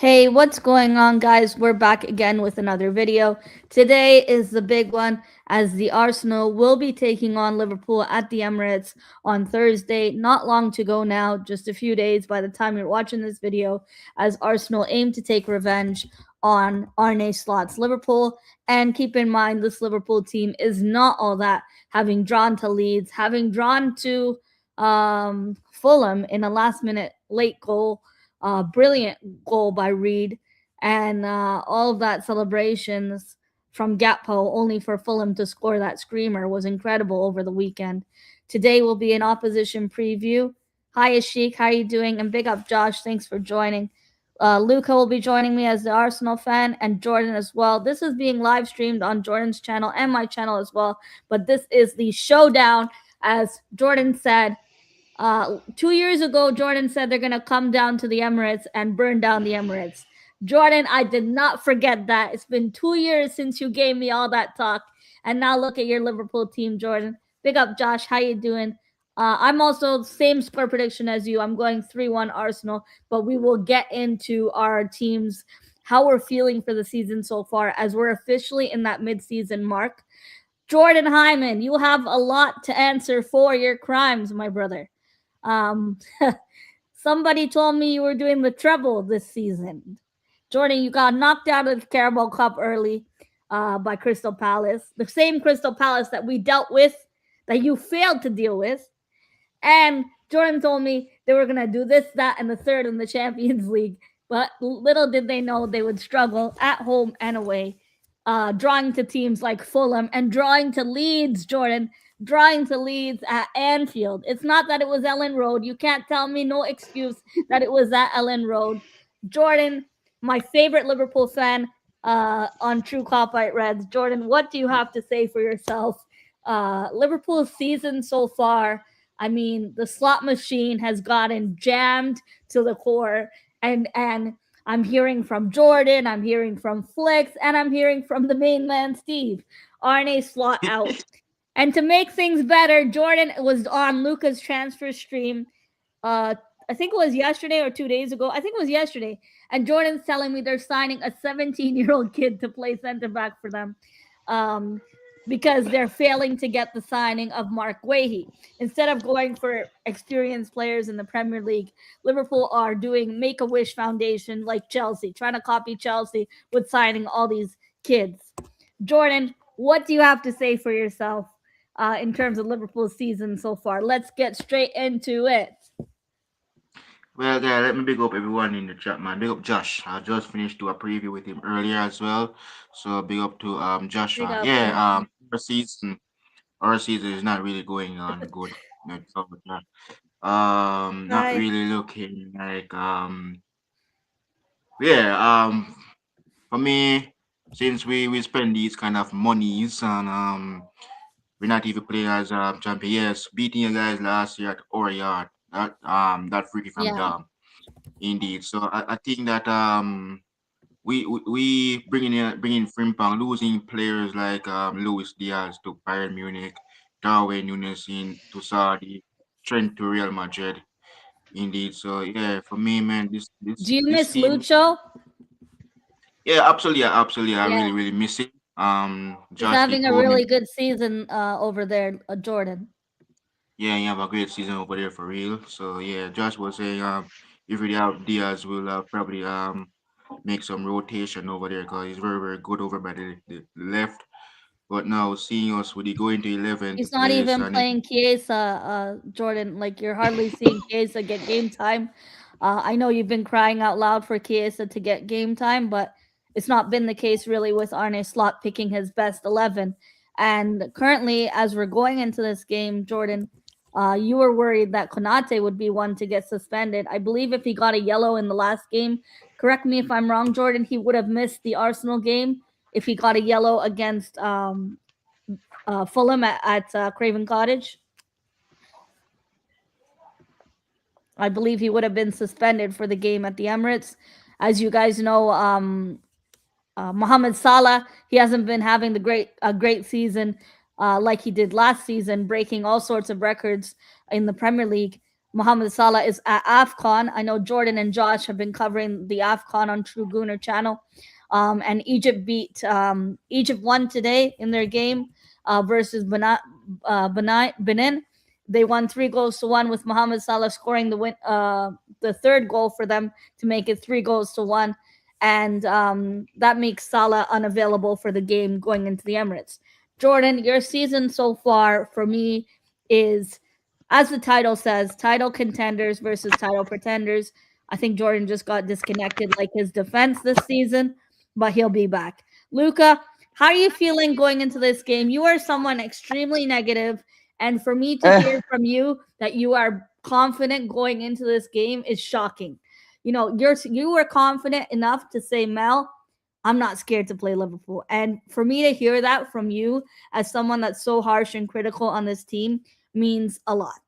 Hey, what's going on, guys? We're back again with another video. Today is the big one as the Arsenal will be taking on Liverpool at the Emirates on Thursday. Not long to go now, just a few days by the time you're watching this video, as Arsenal aim to take revenge on Arne Slot's Liverpool. And keep in mind, this Liverpool team is not all that, having drawn to Leeds, having drawn to Fulham in a last minute late goal. Brilliant goal by Reed, and all of that celebrations from Gakpo, only for Fulham to score that screamer, was incredible over the weekend. Today will be an opposition preview. Hi, Ashik, how are you doing? And big up, Josh. Thanks for joining. Luca will be joining me as the Arsenal fan, and Jordan as well. This is being live streamed on Jordan's channel and my channel as well. But this is the showdown, as Jordan said. 2 years ago, Jordan said they're going to come down to the Emirates and burn down the Emirates. Jordan, I did not forget that. It's been 2 years since you gave me all that talk. And now look at your Liverpool team, Jordan. Big up, Josh. How you doing? I'm also same score prediction as you. I'm going 3-1 Arsenal, but we will get into our teams, how we're feeling for the season so far, as we're officially in that mid-season mark. Jordan Hyman, you have a lot to answer for your crimes, my brother. Um, Somebody told me you were doing the treble this season. Jordan, you got knocked out of the Carabao Cup early by Crystal Palace, the same Crystal Palace that we dealt with, that you failed to deal with. And Jordan told me they were going to do this, that, and the third in the Champions League. But little did they know they would struggle at home and away, drawing to teams like Fulham and drawing to Leeds, Jordan, drawing to Leeds at Anfield. It's not that it was Ellen Road. You can't tell me, no excuse that it was at Ellen Road. Jordan, my favorite Liverpool fan on True Copite Reds. Jordan, what do you have to say for yourself? Liverpool's season so far, I mean, the slot machine has gotten jammed to the core, and I'm hearing from Jordan, I'm hearing from Flicks, and I'm hearing from the main man Steve. Arne Slot out. And to make things better, Jordan was on Luca's transfer stream. I think it was yesterday or 2 days ago. I think it was yesterday. And Jordan's telling me they're signing a 17-year-old kid to play center back for them. Because they're failing to get the signing of Mark Guehi. Instead of going for experienced players in the Premier League, Liverpool are doing Make-A-Wish Foundation like Chelsea, trying to copy Chelsea with signing all these kids. Jordan, what do you have to say for yourself in terms of Liverpool's season so far? Let's get straight into it. Well, yeah, let me big up everyone in the chat, man. Big up Josh. I just finished do a preview with him earlier as well. So big up to Big Joshua. up, Yeah, big up. our season is not really going on good. So, not Hi. really looking like yeah, for me, since we spend these kind of monies on we're not even playing as champion. Yes, beating you guys last year at Oriard. That freaky from Yeah. Dom. Indeed. So I think that we bringing Frimpong, losing players like Luis Diaz to Bayern Munich, Darwin Nunes to Saudi, Trent to Real Madrid. Indeed. So yeah, for me, man, this Do this you this miss season, Lucho? yeah, absolutely, yeah, absolutely. I Yeah. really miss it. He's Josh, he having a told me, really good season over there, Jordan. yeah, you have a great season over there for real. So yeah, Josh was saying, if we have Diaz, will probably make some rotation over there because he's very, very good over by the left. But now seeing us with the going to 11th He's not place even and it, playing Chiesa, Jordan. Like, you're hardly seeing Chiesa get game time. I know you've been crying out loud for Chiesa to get game time, but it's not been the case really with Arne Slot picking his best 11. And currently, as we're going into this game, Jordan, you were worried that Konate would be one to get suspended. I believe if he got a yellow in the last game, correct me if I'm wrong, Jordan, he would have missed the Arsenal game if he got a yellow against Fulham at Craven Cottage. I believe he would have been suspended for the game at the Emirates. As you guys know, Mohamed Salah, he hasn't been having the great season like he did last season, breaking all sorts of records in the Premier League. Mohamed Salah is at AFCON. I know Jordan and Josh have been covering the AFCON on True Gooner channel. And Egypt won today in their game versus Benin. They won 3 goals to 1 with Mohamed Salah scoring the third goal for them to make it 3 goals to 1. And that makes Salah unavailable for the game going into the Emirates. Jordan, your season so far for me is, as the title says, title contenders versus title pretenders. I think Jordan just got disconnected like his defense this season, but he'll be back. Luca, how are you feeling going into this game? You are someone extremely negative, and for me to hear from you that you are confident going into this game is shocking. You were confident enough to say, Mel, I'm not scared to play Liverpool. And for me to hear that from you as someone that's so harsh and critical on this team means a lot.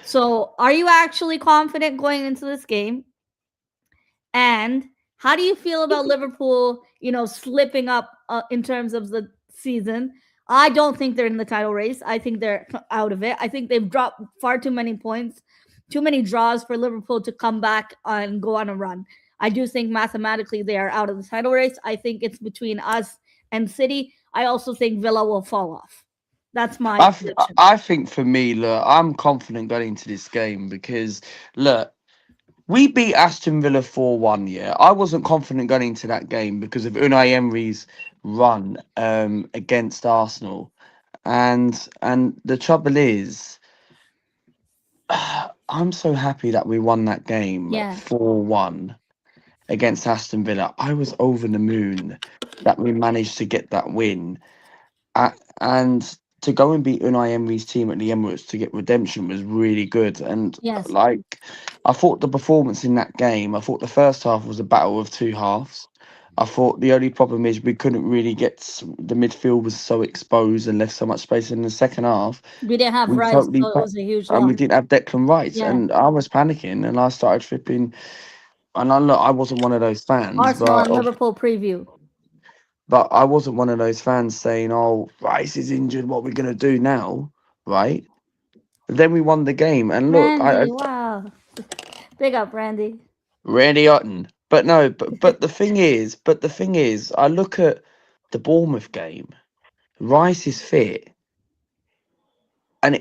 So, are you actually confident going into this game? And how do you feel about Liverpool, slipping up in terms of the season? I don't think they're in the title race. I think they're out of it. I think they've dropped far too many points, too many draws for Liverpool to come back and go on a run. I do think mathematically they are out of the title race. I think it's between us and City. I also think Villa will fall off. That's my prediction. I think for me, look, I'm confident going into this game because look, we beat Aston Villa 4-1. Yeah, I wasn't confident going into that game because of Unai Emery's run against Arsenal, and the trouble is, I'm so happy that we won that game Yeah. 4-1 against Aston Villa. I was over the moon that we managed to get that win. And to go and beat Unai Emery's team at the Emirates to get redemption was really good. And Yes. like, I thought the performance in that game, I thought the first half was a battle of two halves. I thought the only problem is we couldn't really the midfield was so exposed and left so much space in the second half. We didn't have We Rice, totally so it was a huge and loss. we didn't have Declan Rice, Yeah. and I was panicking, and I started flipping. And I wasn't one of those fans, Arsenal and Liverpool preview. but I wasn't one of those fans saying, "Oh, Rice is injured. What are we gonna do now?" Right? Then we won the game, and look, Randy, wow. Big up, Randy. Randy Orton. But no, but the thing is, I look at the Bournemouth game. Rice is fit, and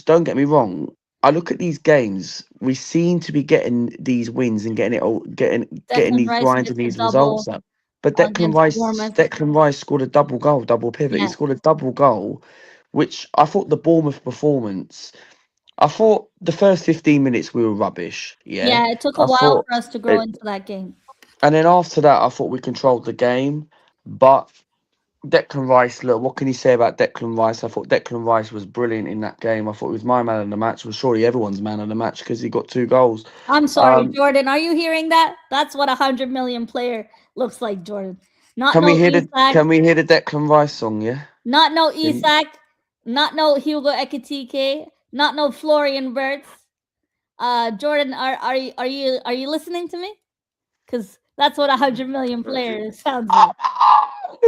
don't get me wrong. I look at these games. We seem to be getting these wins and getting it all, getting Declan these Rice grinds missed and a these double results up. But Declan against Rice, Bournemouth. Declan Rice scored a double goal, double pivot. He Yeah. scored a double goal, which I thought the Bournemouth performance. I thought the first 15 minutes we were rubbish. Yeah, Yeah, it took a I while thought, for us to grow it, into that game. and then after that, I thought we controlled the game. But Declan Rice, look, what can you say about Declan Rice? I thought Declan Rice was brilliant in that game. I thought he was my man of the match. Was surely everyone's man of the match because he got 2 goals. I'm sorry, Jordan. Are you hearing that? That's what 100 million player looks like, Jordan. Not Can we no hear the Isak, Can we hear the Declan Rice song? Yeah. not no Can- Isak, not no Hugo Ekitike, not no Florian Wirtz. Jordan, are you listening to me? Because that's what 100 million player sounds like.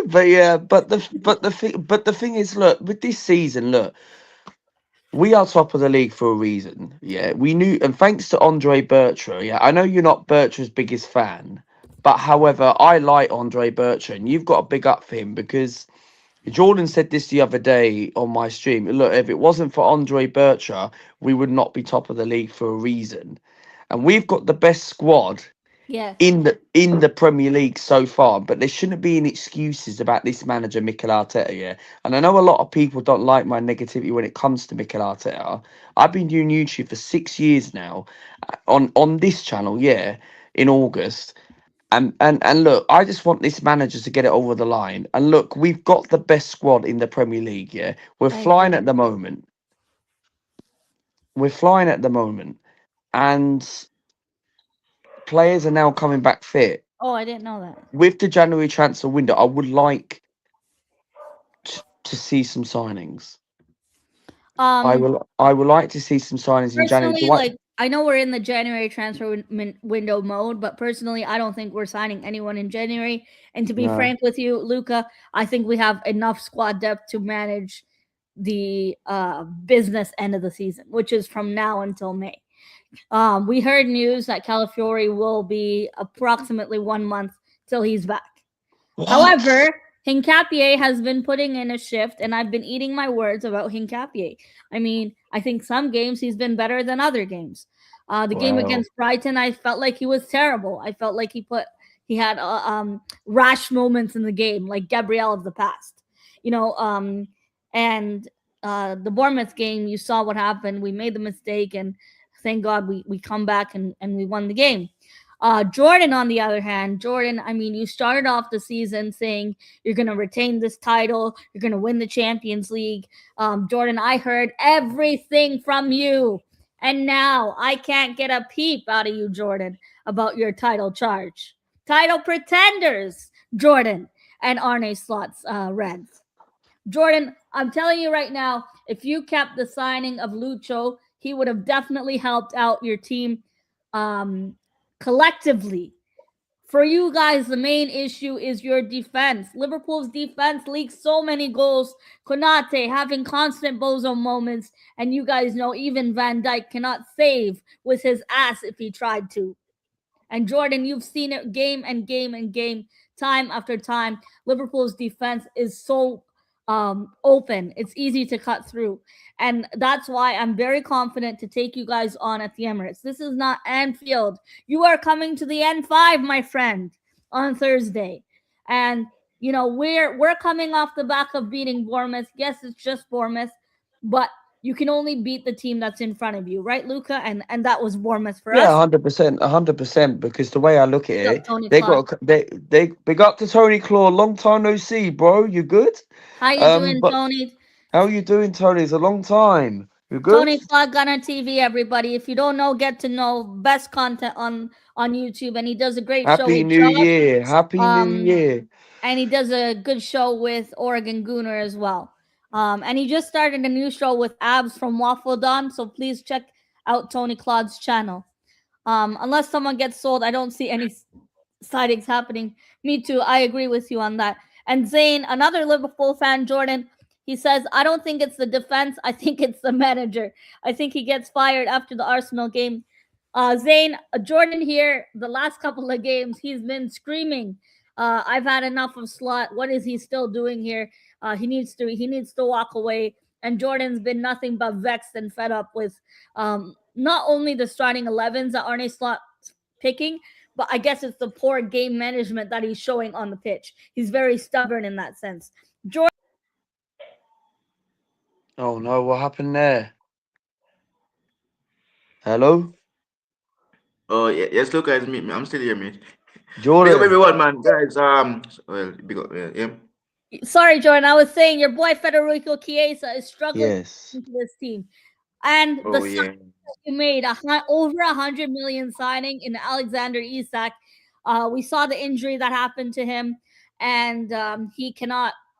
But yeah, but the thing is, look, with this season, look, we are top of the league for a reason. Yeah, we knew, and thanks to Andre Bertra. Yeah, I know you're not Bertra's biggest fan, but however, I like Andre Bertra, and you've got a big up for him because Jordan said this the other day on my stream. Look, if it wasn't for Andre Bertra, we would not be top of the league for a reason, and we've got the best squad Yes. in the Premier League so far, but there shouldn't be any excuses about this manager Mikel Arteta. Yeah, and I know a lot of people don't like my negativity when it comes to Mikel Arteta. I've been doing YouTube for 6 years now, on this channel. Yeah, in August. And look, I just want this manager to get it over the line. And look, we've got the best squad in the Premier League. Yeah, we're I flying agree. at the moment. We're flying at the moment, and players are now coming back fit. Oh, I didn't know that. With the January transfer window, I would like to see some signings. Um, I would like to see some signings in January. Personally, like, I know we're in the January transfer window mode, but personally, I don't think we're signing anyone in January. And to be No. frank with you, Luca, I think we have enough squad depth to manage the business end of the season, which is from now until May. We heard news that Calafiori will be approximately 1 month till he's back. What? However, Hincapié has been putting in a shift, and I've been eating my words about Hincapié. I mean, I think some games he's been better than other games. The game Wow. against Brighton, I felt like he was terrible. I felt like he had rash moments in the game, like Gabriel of the past. You know, and the Bournemouth game, you saw what happened. We made the mistake, and thank God we come back and we won the game. Jordan, on the other hand, Jordan, I mean, you started off the season saying you're going to retain this title, you're going to win the Champions League. Jordan, I heard everything from you. And now I can't get a peep out of you, Jordan, about your title charge. Title pretenders, Jordan and Arne Slot's Reds. Jordan, I'm telling you right now, if you kept the signing of Lucho, he would have definitely helped out your team um, collectively. For you guys, the main issue is your defense. Liverpool's defense leaks so many goals. Konate having constant bozo moments, and you guys know even Van Dijk cannot save with his ass if he tried to. And Jordan, you've seen it game and game and game, time after time. Liverpool's defense is so open. It's easy to cut through. And that's why I'm very confident to take you guys on at the Emirates. This is not Anfield. You are coming to the N5, my friend, on Thursday. And you know, we're coming off the back of beating Bournemouth. Yes, it's just Bournemouth, but you can only beat the team that's in front of you, right, Luca? And that was Bournemouth for Yeah, us. 100%, 100%. Because the way I look at Big up it, Tony they Clark. got they big up to Tony Claw. Long time no see, bro. You good? How you doing, But Tony? how you doing, Tony? It's a long time. You good? Tony Clark Gunner TV, everybody. If you don't know, get to know. Best content on YouTube, and he does a great show Happy with New Josh. Year. Happy New Um, Year. and he does a good show with Oregon Gooner as well. And he just started a new show with Abs from Waffle Don. So please check out Tony Claude's channel. Unless someone gets sold, I don't see any sightings happening. Me too. I agree with you on that. And Zane, another Liverpool fan, Jordan, he says, I don't think it's the defense. I think it's the manager. I think he gets fired after the Arsenal game. Zane, Jordan here, the last couple of games, he's been screaming. I've had enough of Slot. What is he still doing here? He needs to walk away. And Jordan's been nothing but vexed and fed up with not only the starting 11s that Arne Slot picking, but I guess it's the poor game management that he's showing on the pitch. He's very stubborn in that sense. Jordan, Oh no, what happened there? Hello? Oh yeah, yes, look guys, me, I'm still here, mate. Big up Jordan. everyone, man, guys. Well, big up, yeah. sorry, Jordan, I was saying your boy Federico Chiesa is struggling Yes. into this team, and the Oh yeah. you made over 100 million signing in Alexander Isak. We saw the injury that happened to him, and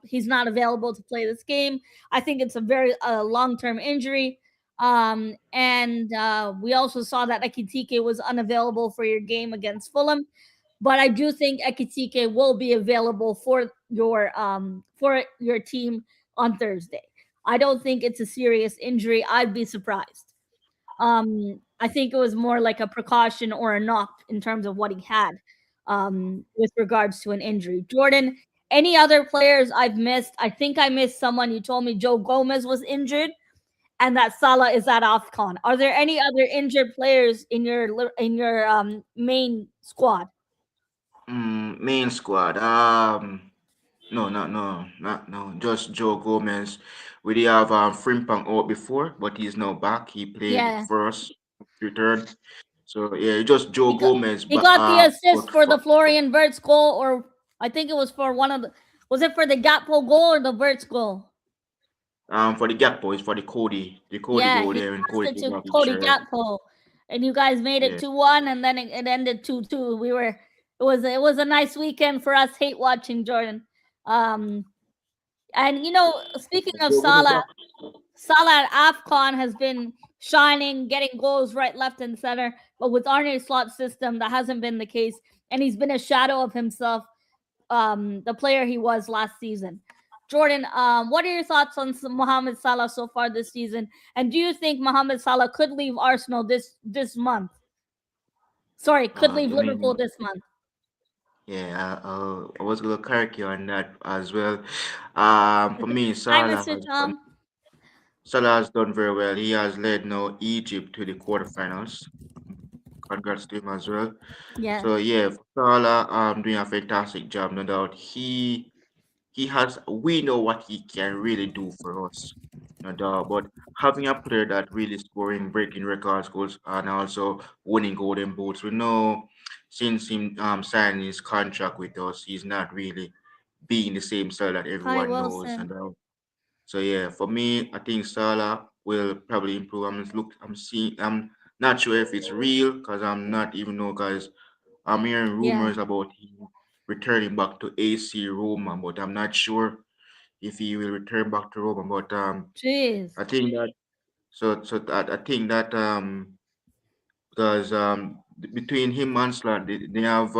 he's not available to play this game. I think it's a very long-term injury. And we also saw that Ekitike was unavailable for your game against Fulham, but I do think Ekitike will be available for your team on Thursday. I don't think it's a serious injury. I'd be surprised. I think it was more like a precaution or a knock in terms of what he had with regards to an injury. Jordan, any other players I've missed? I think I missed someone. You told me Joe Gomez was injured and that Salah is at AFCON. Are there any other injured players in your main squad? Main squad. No, no. Just Joe Gomez. We did have Frimpong out before, but he's now back. He played Yeah. first return. So yeah, just Joe He got, Gomez. he But got the assist but for the Florian Wirtz goal, or I think it was for was it for the Gakpo goal or the Wirtz goal? for the Gakpo, it's for the Cody Yeah, goal he there and passed Cody it took to off his Cody shirt. Gakpo, and you guys made it Yeah. 2-1, and then it ended 2-2. It was a nice weekend for us hate watching, Jordan. Um, and speaking of Joe Gomez Salah, back. Salah at AFCON has been shining, getting goals right, left, and center. But with Arne Slot's system, that hasn't been the case, and he's been a shadow of himself, the player he was last season. Jordan, what are your thoughts on Mohamed Salah so far this season? And do you think Mohamed Salah could leave Arsenal this month? Sorry, could leave I Liverpool mean, this month. yeah, I was gonna correct you on that as well. For me, Hi, Mr. Tom. Salah has done very well. He has led now Egypt to the quarterfinals. Congrats to him as well. Yeah, So yeah, Salah doing a fantastic job, no doubt. We know what he can really do for us, no doubt. But having a player that really scoring, breaking records, goals, and also winning golden boots, we know since him signing his contract with us, he's not really being the same style that hi, everyone knows. Wilson. So yeah, for me, I think Salah will probably improve. I'm not sure if it's real because I'm not even know guys. I'm hearing Yeah, rumors about him returning back to AC Roma, but I'm not sure if he will return back to Roma. But jeez. I think that I think that because between him and Slot, they have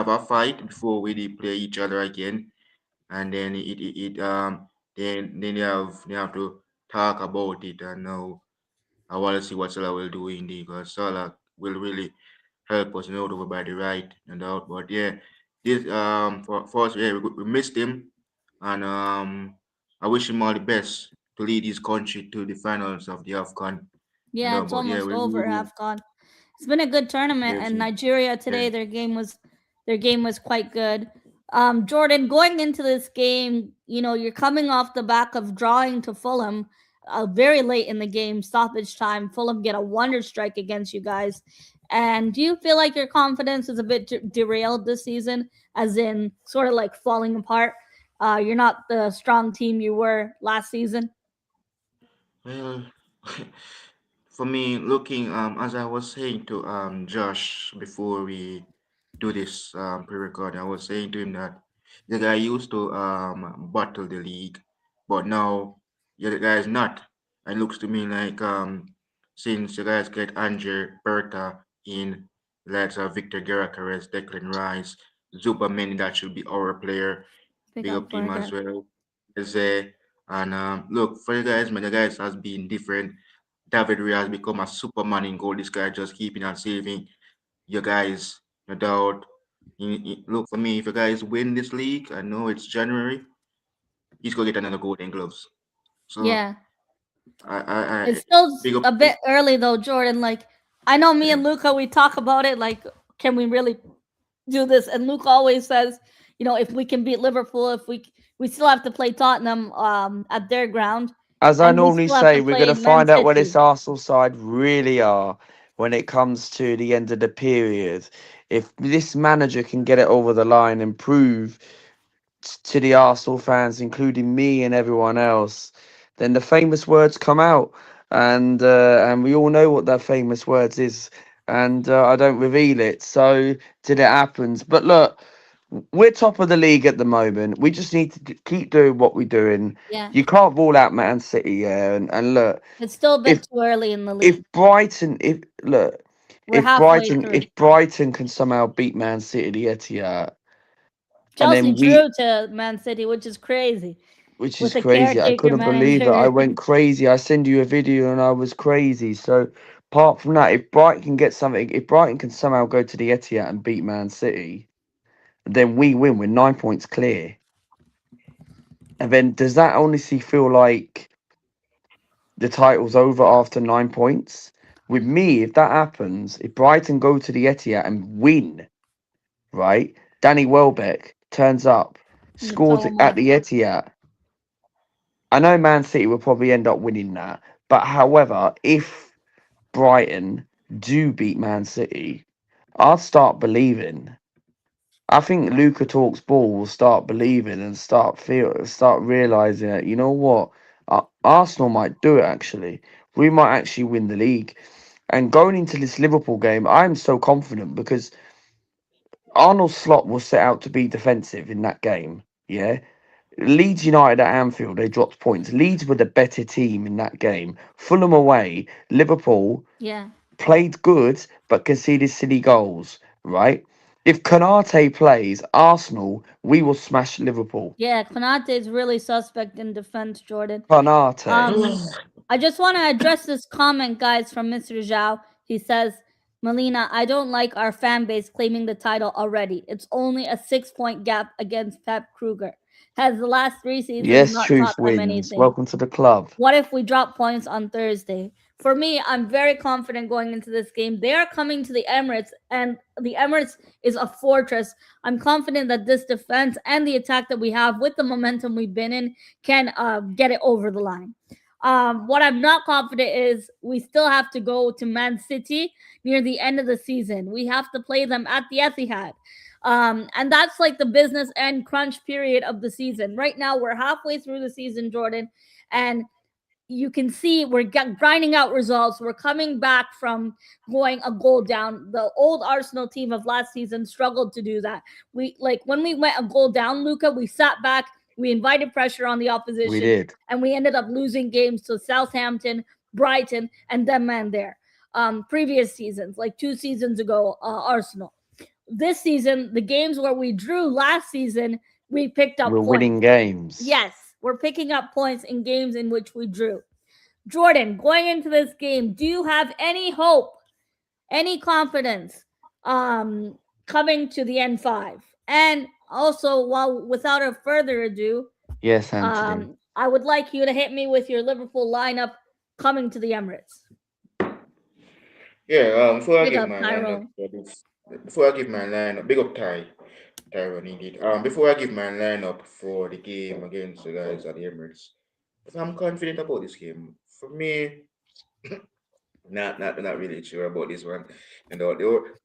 a fight before we play each other again, and then then they have to talk about it, and now I want to see what Salah will do in the because Salah will really help us, over by the right and out. But yeah, this for us, yeah, we missed him, and I wish him all the best to lead his country to the finals of the AFCON. And Yeah, it's but yeah, almost we over. really AFCON. It's been a good tournament, yes, and Nigeria yeah. today their game was quite good. Jordan, going into this game, you're coming off the back of drawing to Fulham, very late in the game, stoppage time. Fulham get a wonder strike against you guys. And do you feel like your confidence is a bit derailed this season, as in sort of like falling apart? You're not the strong team you were last season. Well, for me, looking as I was saying to Josh before we do this pre-record, I was saying to him that the guy used to battle the league, but now yeah, the guy is not. It looks to me like since the guys get Andre Berta in, likes Victor Gyökeres, Declan Rice, Zuba Mendy, that should be our player. Big Big up up to him as Berger. well. Eze, and look for you guys, man. The guys has been different. David Raya has become a superman in goal. This guy just keeping and saving you guys, no doubt. Look for me, if you guys win this league, I know it's January, he's gonna get another golden gloves. So Yeah. I It's still big up a to bit early though, Jordan. Like, I know me yeah. and Luca, we talk about it. Like, can we really do this? And Luca always says, if we can beat Liverpool, if we still have to play Tottenham at their ground, As I and we normally still have say, to we're going play to Man find out where this City. Arsenal side really are when it comes to the end of the period. If this manager can get it over the line and prove to the Arsenal fans, including me and everyone else, then the famous words come out, and we all know what that famous words is, and I don't reveal it. So till it happens, but look, we're top of the league at the moment. We just need to keep doing what we're doing. Yeah, You can't rule out Man City, yeah, and look, it's still a if bit too early in the if league. Brighton, if look, We're halfway If through. Brighton can somehow beat Man City, the Etihad, and Chelsea then drew to Man City, which is crazy, which is with a crazy. I caretaker couldn't believe it. I manager. went crazy. I send you a video and I was crazy. So apart from that, if Brighton can get something, if Brighton can somehow go to the Etihad and beat Man City, then we win. We're 9 points clear. And then does that honestly feel like the title's over after 9 points? With me, if that happens, if Brighton go to the Etihad and win, right? Danny Welbeck turns up, scores So at much. the Etihad. I know Man City will probably end up winning that, but however, if Brighton do beat Man City, I'll start believing. I think Luca Talks Ball will start believing and start realizing that you know what, Arsenal might do it. Actually, we might actually win the league. And going into this Liverpool game, I'm so confident because Arnold Slot was set out to be defensive in that game. Yeah, Leeds United at Anfield, they dropped points. Leeds were the better team in that game. Fulham away, Liverpool Yeah. played good but conceded silly goals, right? If Konate plays Arsenal, we will smash Liverpool. Yeah, Konate is really suspect in defense, Jordan. Konate. Um, I just want to address this comment, guys, from Mr. Zhao. He says, Melina, I don't like our fan base claiming the title already. It's only a 6 point gap against Pep Kruger. Has the last 3 seasons Yes, not taught Truth them wins. anything? Welcome to the club. What if we drop points on Thursday? For me, I'm very confident going into this game. They are coming to the Emirates, and the Emirates is a fortress. I'm confident that this defense and the attack that we have, with the momentum we've been in, can get it over the line. What I'm not confident is we still have to go to Man City near the end of the season. We have to play them at the Etihad. And that's like the business and crunch period of the season. Right now, we're halfway through the season, Jordan, and you can see we're grinding out results. We're coming back from going a goal down. The old Arsenal team of last season struggled to do that. We like when we went a goal down, Luca, we sat back, we invited pressure on the We opposition, did. and we ended up losing games to Southampton, Brighton, and them man there. Previous seasons, like 2 seasons ago, Arsenal. This season, the games where we drew last season, we picked up We're points. winning games. Yes, we're picking up points in games in which we drew. Jordan, going into this game, do you have any hope, any confidence coming to the N5? And also, while without a further ado, Yes, Anthony. I would like you to hit me with your Liverpool lineup coming to the Emirates. Yeah, before I Big give up, my lineup Tyrone. for this, before I give my lineup, big up Tyrone indeed. Before I give my lineup for the game against the guys at the Emirates, if I'm confident about this game, for me, not really sure about this one. And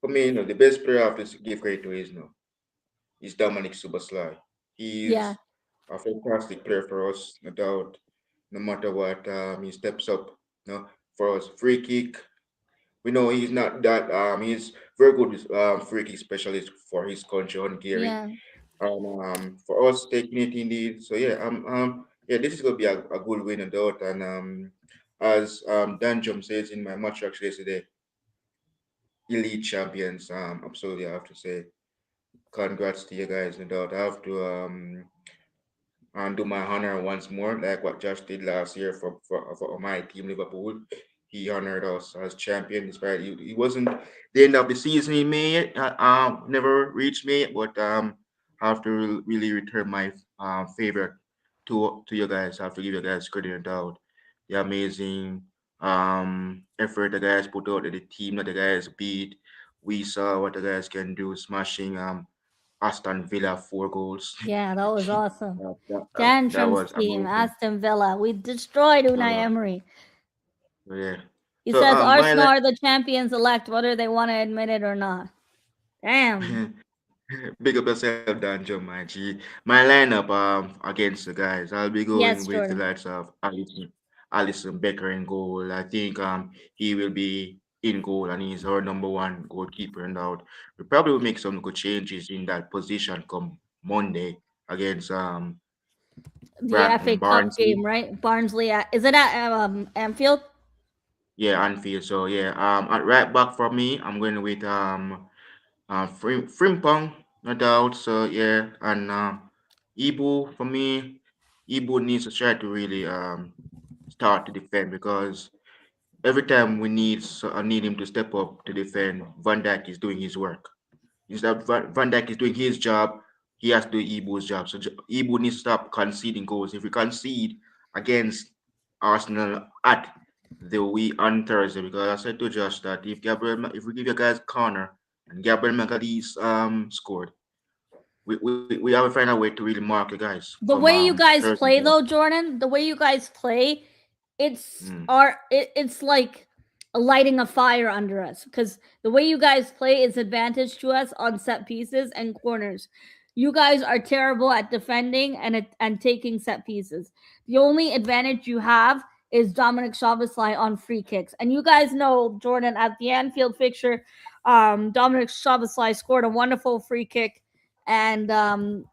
for me, the best player I have to give credit to is Dominic Subasly. Yeah, He's a fantastic player for us, no doubt. No matter what, he steps up. For us, free kick. We know he's not that. He's very good with free kick specialist for his country, Hungary. yeah. For us taking it indeed. So yeah, yeah, this is gonna be a good win, no doubt. And as Dan Jum says in my match actually yesterday, elite champions. Absolutely, I have to say, congrats to you guys, no doubt. I have to and do my honor once more, like what Josh did last year for my team, Liverpool. He honored us as champion, despite he wasn't the end of the season. He made it, never reached me, but I have to really return my favor to you guys. I have to give you guys credit and doubt. The amazing effort the guys put out, the team that the guys beat. We saw what the guys can do, smashing Aston Villa 4 goals. Yeah, that was awesome. That Tantrum's was team, amazing. Aston Villa. We destroyed Unai So Emery. yeah. He So says my Arsenal are the champions elect, whether they want to admit it or not. Damn. big up yourself, Danjo, my G. My lineup against the guys, I'll be going Yes, with the Jordan. likes of Allison Becker in goal. I think he will be in goal and he's our number one goalkeeper and out. We probably will make some good changes in that position come Monday against The FA Bradton Cup Barnsley. game, right? Barnsley. Is it at Anfield? Yeah, Anfield. So yeah, at right back for me, I'm going with Frimpong, no doubt. So yeah, and Ibu for me, Ibu needs to try to really start to defend because every time we need him to step up to defend, Van Dijk is doing his work. Instead of Van Dijk is doing his job, he has to do Ibu's job. So Ibu needs to stop conceding goals. If we concede against Arsenal at the we on Thursday, because I said to Josh that if we give you guys corner and Gabriel Magalhaes scored, we have to find a way to really mark the guys The come way you guys Thursday. play, though, Jordan, the way you guys play, Mm, it's like lighting a fire under us because the way you guys play is advantage to us on set pieces and corners. You guys are terrible at defending and taking set pieces. The only advantage you have is Dominic Szoboszlai on free kicks, and you guys know, Jordan, at the Anfield fixture, Dominic Szoboszlai scored a wonderful free kick, and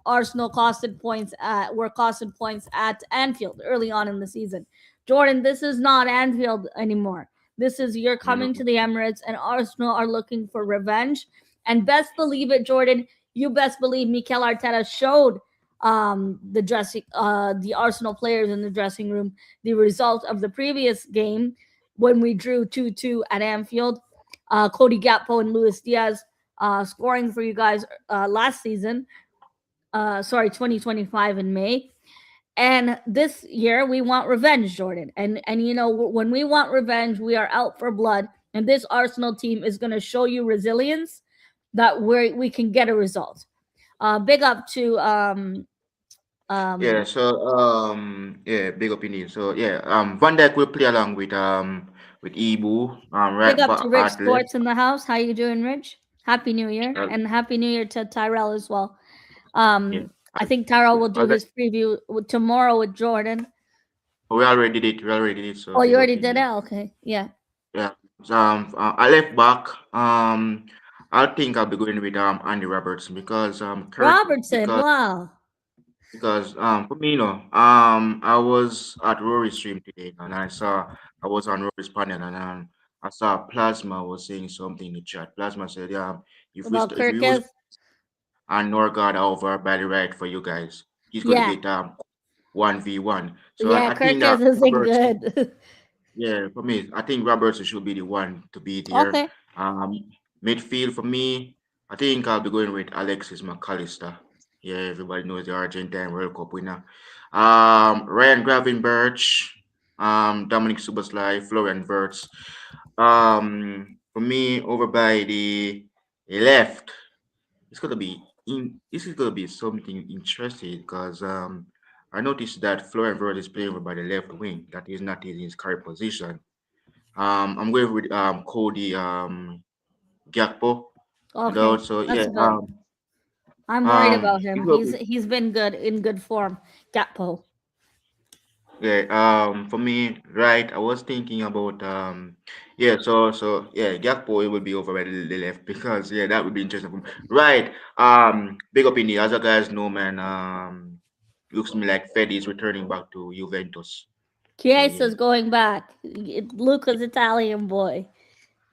Arsenal were costed points at Anfield early on in the season. Jordan, this is not Anfield anymore. This is you're you know, coming to the Emirates, and Arsenal are looking for revenge. And best believe it, Jordan, you best believe Mikel Arteta showed the Arsenal players in the dressing room the result of the previous game when we drew 2-2 at Anfield. Cody Gakpo and Luis Diaz scoring for you guys last season. Sorry, 2025 in May. And this year we want revenge, Jordan. And you know, when we want revenge, we are out for blood. And this Arsenal team is going to show you resilience that we can get a result. Big up to Yeah, um, so yeah, big opinion. So yeah, Van Dijk will play along with Ibu, big right up to back Rich at left. Sports in the house. How you doing, Rich? Happy New Year, Uh, and Happy New Year to Tyrell as well. yeah, I think Tyrell yeah, will do his preview tomorrow with Jordan. we already did it. We already did it. So Oh, you big already did opinion. it. Okay, yeah. Yeah. So, I left back. I think I'll be going with Andy Robertson because Kirk Robertson. Wow. because for me, I was at Rory's stream today and I was on Rory's panel and I saw Plasma was saying something in the chat. Plasma said, yeah, About if we use Kirketh. and Norgard over by the right for you guys, he's going to Yeah. get 1v1. So Yeah, I think that Kirketh isn't Robertson, good. yeah, for me, I think Robertson should be the one to be there. Okay. Midfield for me, I think I'll be going with Alexis McAllister. Yeah, everybody knows the Argentine World Cup winner. Ryan Gravenberch, Dominic Suboslai, Florian Wirtz. For me, over by the left, this is gonna be something interesting because I noticed that Florian Wirtz is playing over by the left wing. That is not in his current position. I'm going with Cody Gakpo. And Okay. also, That's yeah, good. I'm worried about it him. will He's been good in good form. Gatpo. yeah, for me, right, I was thinking about yeah, yeah, Gakpo it would be over by the left because yeah, that would be interesting for me. Right. Big up in the other guys know, man. Looks to me like Fed is returning back to Juventus. So yeah. Chiesa's going back. Luca's Italian boy.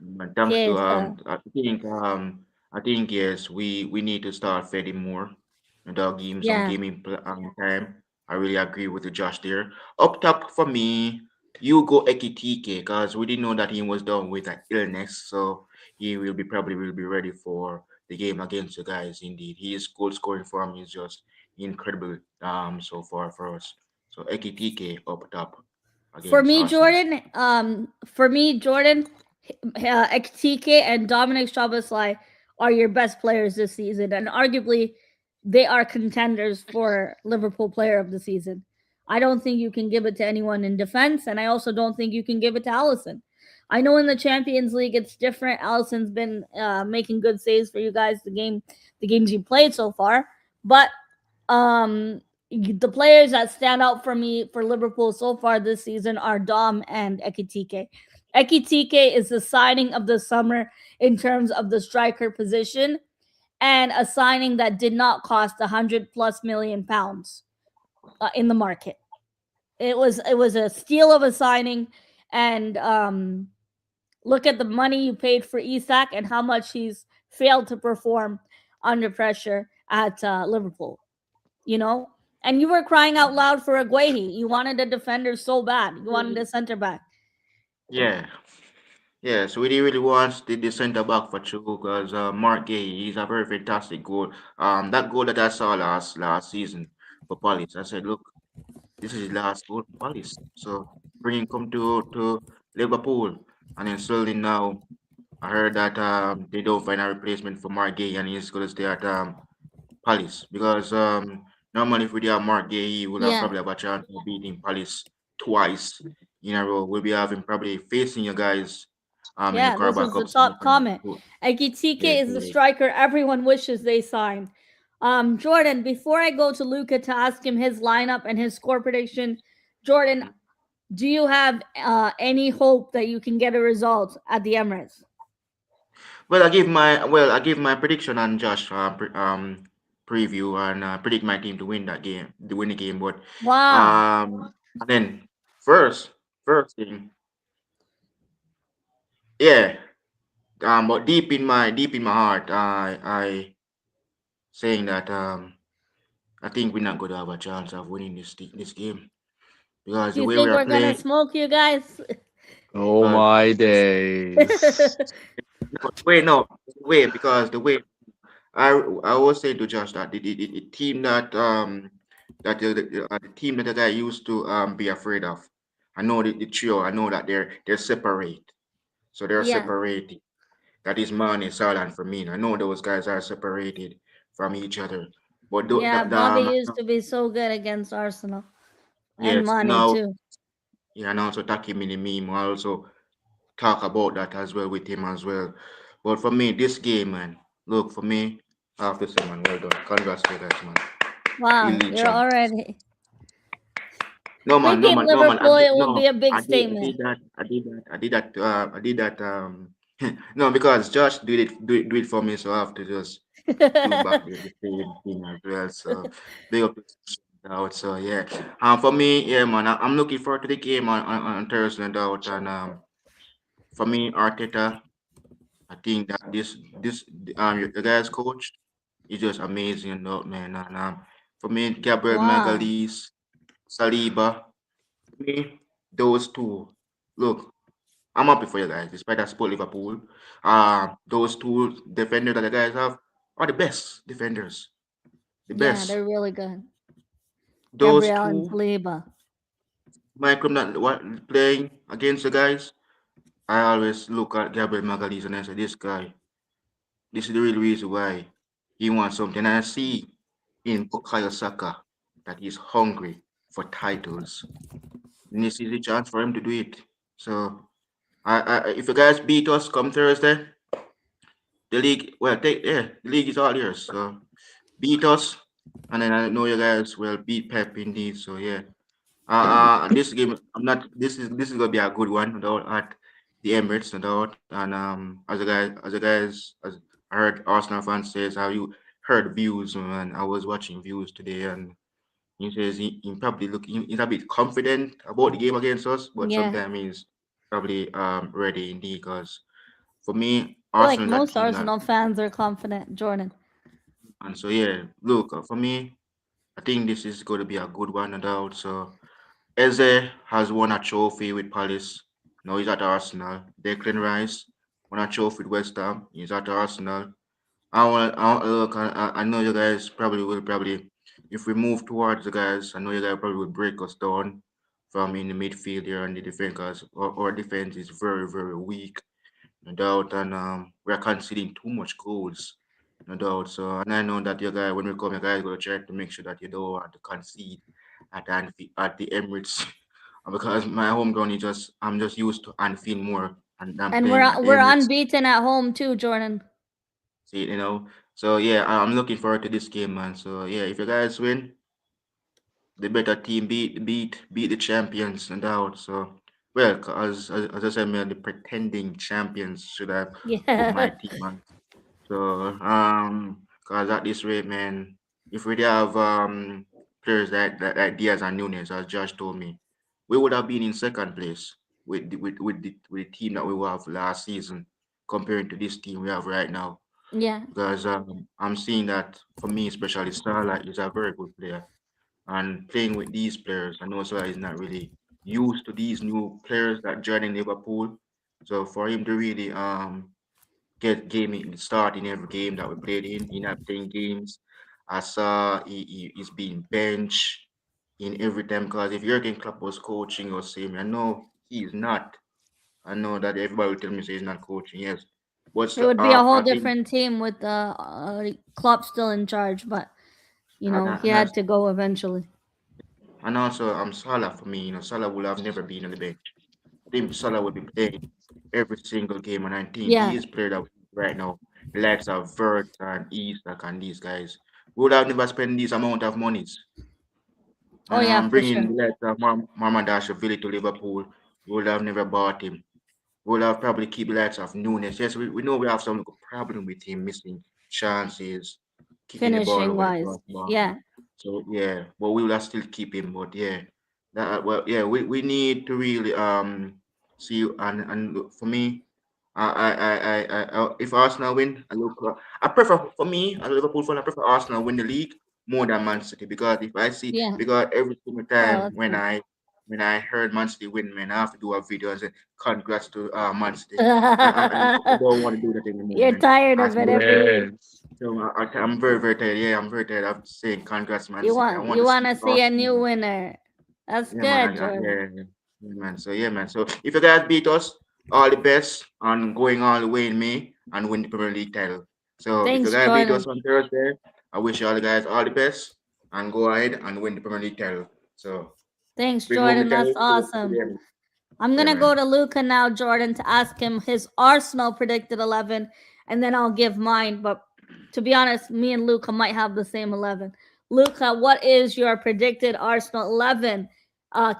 But thanks to Chiesa. I think yes, we need to start feeding more and give him some Yeah. gaming time. I really agree with the Josh there. Up top for me, you go Ekitike because we didn't know that he was down with an illness, so he will be probably will be ready for the game against the guys. Indeed, his goal scoring form is just incredible so far for us. So Ekitike up top against Arsenal. For me, Jordan, Ekitike and Dominic Szoboszlai are your best players this season, and arguably they are contenders for Liverpool Player of the Season. I don't think you can give it to anyone in defense, and I also don't think you can give it to Allison. I know in the Champions League it's different. Allison's been making good saves for you guys the games you played so far, but um the players that stand out for me for Liverpool so far this season are Dom and Ekitike. Ekitike is the signing of the summer in terms of the striker position, and a signing that did not cost 100+ million pounds in the market. It was a steal of a signing, and look at the money you paid for Isak and how much he's failed to perform under pressure at Liverpool. You know, and you were crying out loud for a Guehi. You wanted a defender so bad. You wanted a center back. Yeah. Yeah, so we didn't really want the center back for Chu because Mark Gay, he's a very fantastic goal. That goal that I saw last season for Palace, I said, look, this is his last goal for Palace. So bring him come to Liverpool, and then slowly now I heard that they don't find a replacement for Mark Gay, and he's gonna stay at Palace because normally if we have Mark Gay, he will have Yeah. probably have a chance of beating Palace twice in a row. We'll be having probably facing you guys in the Yeah, this Carabao is the Cup top semi-final. comment. Ekitike Yeah, is the striker everyone wishes they signed. Jordan, before I go to Luca to ask him his lineup and his score prediction, Jordan, do you have any hope that you can get a result at the Emirates? I give my prediction on Josh preview and predict my team to win that game, to win the game. But Wow. and then first thing, yeah, But deep in my heart, I saying that I think we're not going to have a chance of winning this game because the You way we think are we're gonna playing. smoke you guys? Oh Because my days. no, wait, no, wait, because the way I was saying to Josh that the team that the team that the guy used to be afraid of. I know the trio. I know that they're separate, so they're Yeah, separated. That is Mane, Salah, and Firmino. I know those guys are separated from each other, but yeah. Bobby used to be so good against Arsenal and yes, Money now too. yeah, and also Taki Mini Meme. I also talk about that as well with him as well. But for me, this game, man, look for me. I have to say, man, well done. Congrats to you guys, man. Wow, Elite you're champ. already. No We man, no beat man, no man. Liverpool. It will No, be a big I statement. did that. I did that. I did that. I did that. No, because Josh do it for me, so I have to just do back the same thing as well. So big up to out. So yeah. For me, yeah, man, I'm looking forward to the game on Thursday, and out. And for me, Arteta, I think that this the guy's coach is just amazing, though, man. And for me, Gabriel Wow. Magalhaes, Saliba, me, those two. Look, I'm happy for you guys, despite I support Liverpool. Those two defenders that the guys have are the best defenders. The Yeah, best. they're really good. Those Gabriel and two, Saliba. Michael not what playing against the guys. I always look at Gabriel Magalhaes and I say, this guy, this is the real reason why he wants something. And I see in Bukayo Saka that he's hungry for titles. And this is a chance for him to do it. So if you guys beat us come Thursday, the league, well, the league is all yours. So beat us, and then I know you guys will beat Pep indeed. So yeah, this game, I'm not. This is gonna be a good one, no doubt, at the Emirates, no doubt. And as I heard Arsenal fans says, how you heard views, and I was watching views today, and he says he probably he's a bit confident about the game against us, but Yeah, sometimes he's probably ready indeed because for me, I feel like Arsenal is a most team that, Arsenal fans are confident. Jordan. and so yeah, look, for me, I think this is going to be a good one, no doubt. So Eze has won a trophy with Palace. Now he's at Arsenal. Declan Rice won a trophy with West Ham. He's at Arsenal. Look. I know you guys probably if we move towards the guys, I know you guys probably will break us down from in the midfield here and the defense because our defense is very very weak. No doubt, and we're conceding too much goals, no doubt. So, and I know that your guy, when we come, your guy is going to try to make sure that you don't want to concede at the Emirates, because my home ground is I'm just used to Anfield more, and I'm And playing at the we're Emirates. unbeaten at home too, Jordan. See. So yeah, I'm looking forward to this game, man. So yeah, if you guys win, the better team beat the champions, no doubt. So well, as I said, man, the pretending champions should have put my Yeah. team on. So, cause at this rate, man, if we did have players like Diaz and Nunes, as Josh told me, we would have been in second place with the team that we have last season, comparing to this team we have right now. Yeah. Because I'm seeing that for me, especially Salah is a very good player, and playing with these players, I know Salah is not really used to these new players that joining Liverpool. So for him to really get game start in every game that we played in. He not playing games. I saw he's being benched in every time because if Jurgen Klopp was coaching or saying, I know he's not. I know that everybody will tell me say he's not coaching. Yes, but It would be a whole I think different team with the Klopp still in charge, but he and, had to go eventually. and also Salah for me. Salah would have never been on the bench. I think Salah would be playing every single game, and I think Yeah. these players that we have right now, the likes of Vert and Isak and these guys, would have never spent this amount of monies. Oh And yeah, I'm for bringing sure. the likes of Mamadashvili to Liverpool. We would have never bought him. We would have probably keep the likes of Nunes. Yes, we know we have some problem with him missing chances, kicking the ball Finishing over the wise. crossbar. Yeah. So yeah, but we will have still keep him. But yeah, we need to really see and look, for me. If Arsenal win, I prefer for me as a Liverpool fan, I prefer Arsenal win the league more than Man City because if I see Yeah. because every single Oh, time that's good. when I heard Man City win, man, I have to do a video and say congrats to Man City. I don't want to do that anymore, You're man. tired I of it still every week. Yes. so I'm very very tired. Yeah, I'm very tired of saying congrats Man City. I want You to see want to see a Arsenal new win. winner. That's Yeah, man. good, Jordan. Yeah, man. So yeah, man. So if you guys beat us, all the best on going all the way in May and win the Premier League title. So if you Thanks, guys beat Jordan. us on Thursday, I wish all the guys all the best and go ahead and win the Premier League title. So Thanks, bring home the Jordan. That's title to awesome. them. I'm Yeah, gonna go man. to Luca now, Jordan, to ask him his Arsenal predicted 11, and then I'll give mine. But to be honest, me and Luca might have the same 11. Luca, what is your predicted Arsenal 11?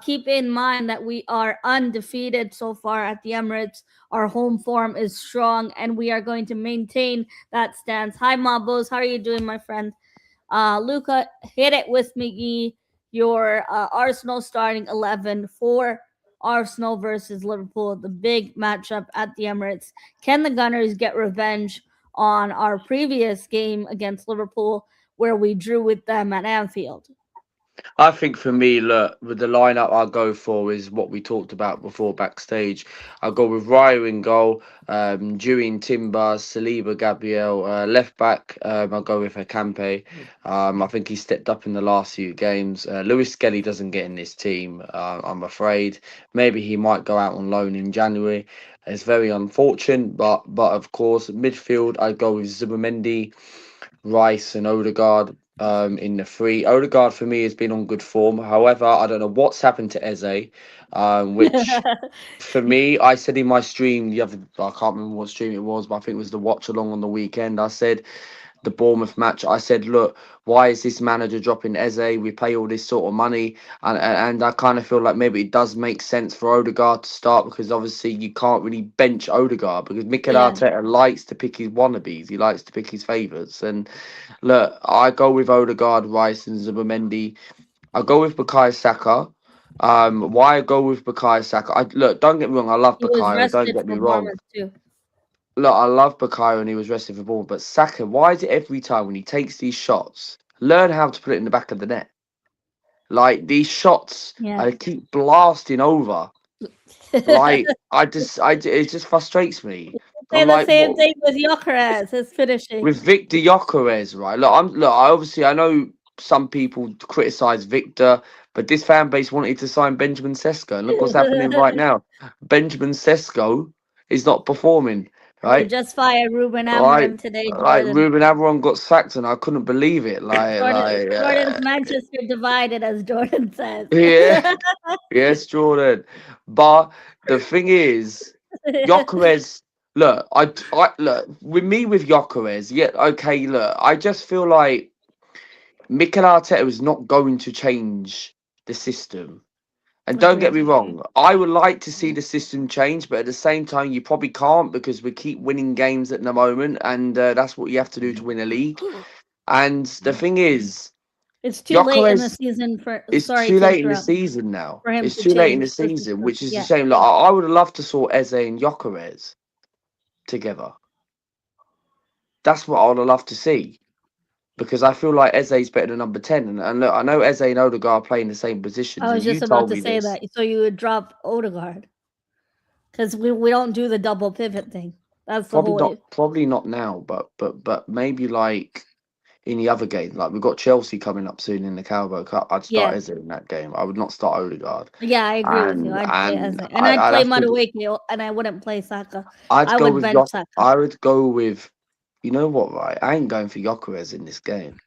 Keep in mind that we are undefeated so far at the Emirates. Our home form is strong, and we are going to maintain that stance. Hi, Mabos. How are you doing, my friend? Luca, hit it with me. Your Arsenal starting 11 for Arsenal versus Liverpool, the big matchup at the Emirates. Can the Gunners get revenge on our previous game against Liverpool where we drew with them at Anfield? I think for me, look, with the lineup I'll go for is what we talked about before backstage. I'll go with Raya in goal, Dewey in Timber, Saliba, Gabriel, left back. I'll go with Akampe. I think he stepped up in the last few games. Lewis Skelly doesn't get in this team, I'm afraid. Maybe he might go out on loan in January. It's very unfortunate, but of course, midfield, I'd go with Zubimendi, Rice and Odegaard in the three. Odegaard for me has been on good form. However, I don't know what's happened to Eze, which for me, I said in my stream the other, I can't remember what stream it was, but I think it was the watch along on the weekend. I said the Bournemouth match. I said, look, why is this manager dropping Eze? We pay all this sort of money, and I kind of feel like maybe it does make sense for Odegaard to start because obviously you can't really bench Odegaard because Mikel Yeah, Arteta likes to pick his wannabes. He likes to pick his favourites. And look, I go with Odegaard, Rice, and Zubimendi. I go with Bukayo Saka. Why I go with Bukayo Saka? Look, don't get me wrong. I love he was Bukayo. Don't rested get me for wrong. Bournemouth too. Look, I love Bukayo and he was rested for ball, but Saka, why is it every time when he takes these shots, learn how to put it in the back of the net? Like these shots, Yeah. I keep blasting over. Like it just frustrates me. Say I'm the like, same what? thing with Jokeres, his finishing. With Victor Gyökeres, right? Look. I obviously I know some people criticize Victor, but this fan base wanted to sign Benjamin Sesko, and look what's happening right now. Benjamin Sesko is not performing, And we right? just fired Ruben Like Amorim today, like Jordan. Ruben Amorim got sacked, and I couldn't believe it. Jordan's Manchester divided, as Jordan says. Yeah, yes, Jordan. But the thing is, Gyökeres. Look, I look with me with Gyökeres. Yeah, okay. Look, I just feel like Mikel Arteta is not going to change the system. And don't get Agreed. me wrong, I would like to see the system change, but at the same time, you probably can't because we keep winning games at the moment, and that's what you have to do to win a league. And the thing is, It's too late in the Gyökeres season for. is Sorry too to late in the interrupt. season now. For him It's to too late in the change the season, system. which is a Yeah. shame. Like I would have loved to saw Eze and Gyökeres together. That's what I would have loved to see because I feel like Eze's better than number 10. And look, I know Eze and Odegaard are playing the same positions, I was and you just about told to me say this. that. So you would drop Odegaard because we don't do the double pivot thing. That's the whole. Probably not now, but maybe like in the other game, like we've got Chelsea coming up soon in the Carabao Cup. I'd start Yeah. Eze in that game. I would not start Odegaard, Yeah, I agree with you. and I'd play and Eze, and I'd I'd play have to. Madueke, and I wouldn't play Saka. I'd I go would with bench Saka. I would go with. You know what? Right, I ain't going for Gyökeres in this game.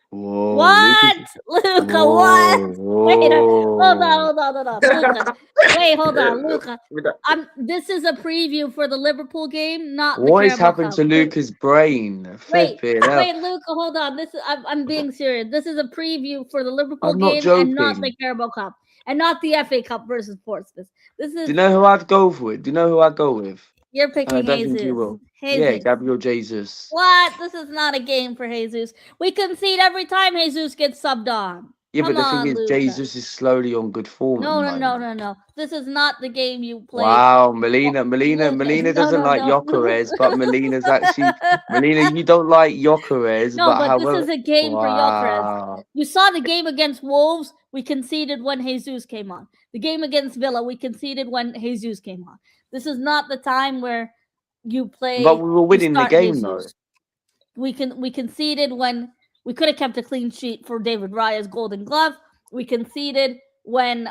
Whoa, Lucas. What, Luca? What? Whoa, Wait, whoa. hold on, Luca. Wait, hold on, Luca. With that- This is a preview for the Liverpool game, not the What has Carabao happened Cup. to Lucas' brain? Wait, Flipping hell. Luca, hold on. I'm being serious. This is a preview for the Liverpool I'm not game and not the joking. Carabao Cup and not the FA Cup versus Portsmouth. This Do you is know who I'd go with? Do you know who I'd go with? you're I picking don't think you Jesus. will. Yeah, Jesus. Gabriel Jesus. What? This is not a game for Jesus. We concede every time Jesus gets subbed on. Yeah, Come but the thing on, is, Luca. Jesus is slowly on good form at the No, no, no, moment. no, no. This is not the game you played. Wow, Melina, Melina, Luca, Melina no, doesn't no, like no. Gyökeres, but Melina's actually Melina. You don't like Gyökeres, No, but but this however, is a game for Gyökeres. wow. You saw the game against Wolves. We conceded when Jesus came on. The game against Villa, we conceded when Jesus came on. This is not the time where you But play. we were You winning the start game though. Jesus. We conceded when we could have kept a clean sheet for David Raya's Golden Glove. We conceded when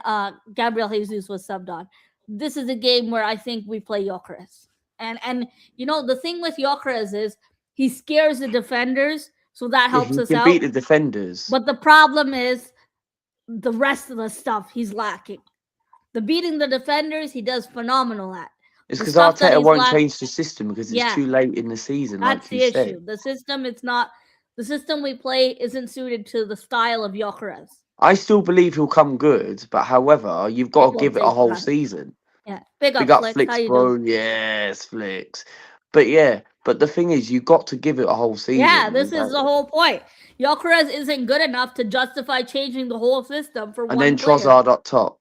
Gabriel Jesus was subbed on. This is a game where I think we play Gyökeres. And you know the thing with Gyökeres is he scares the defenders, so that Yeah, helps he us can out. beat the defenders. But the problem is the rest of the stuff he's lacking. The beating the defenders he does phenomenal at. It's The because stuff that Arteta he's won't lack, change the system because it's yeah, too late in the season, that's like you the said. issue. The system, it's not the system we play isn't suited to the style of Gyökeres. I still believe he'll come good, but however, you've It got to will give it a take whole time. season. Yeah, big Big up up Flicks. How Flicks, you doing? bro. Yes, Flicks. But yeah, but the thing is, you got to give it a whole Yeah, season, this is the whole point. Gyökeres isn't good enough to justify changing the whole system for and one then player. Trossard up top.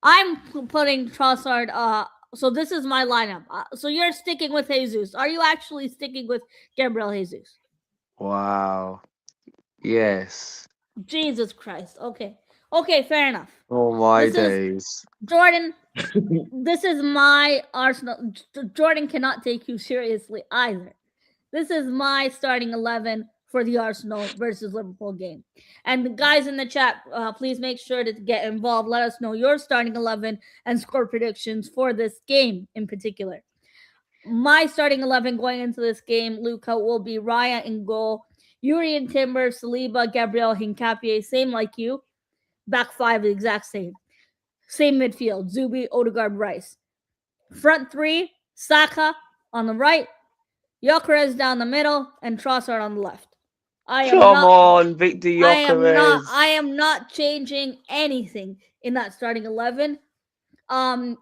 I'm putting Trossard. So this is my lineup. So you're sticking with Jesus. Are you actually sticking with Gabriel Jesus? Wow. Yes. Jesus Christ. Okay. Okay, fair enough. Oh my This is days. Jordan. This is my Arsenal. Jordan cannot take you seriously either. This is my starting 11 for the Arsenal versus Liverpool game. And the guys in the chat, please make sure to get involved. Let us know your starting 11 and score predictions for this game in particular. My starting 11 going into this game, Luca, will be Raya in goal, Yuri and Timber, Saliba, Gabriel, Hincapié, same like you. Back five, the exact same. Same midfield, Zubi, Odegaard, Rice. Front three, Saka on the right, Gyökeres down the middle, and Trossard on the left. I am Come not on, Victor I Gyökeres. am not changing anything in that starting 11.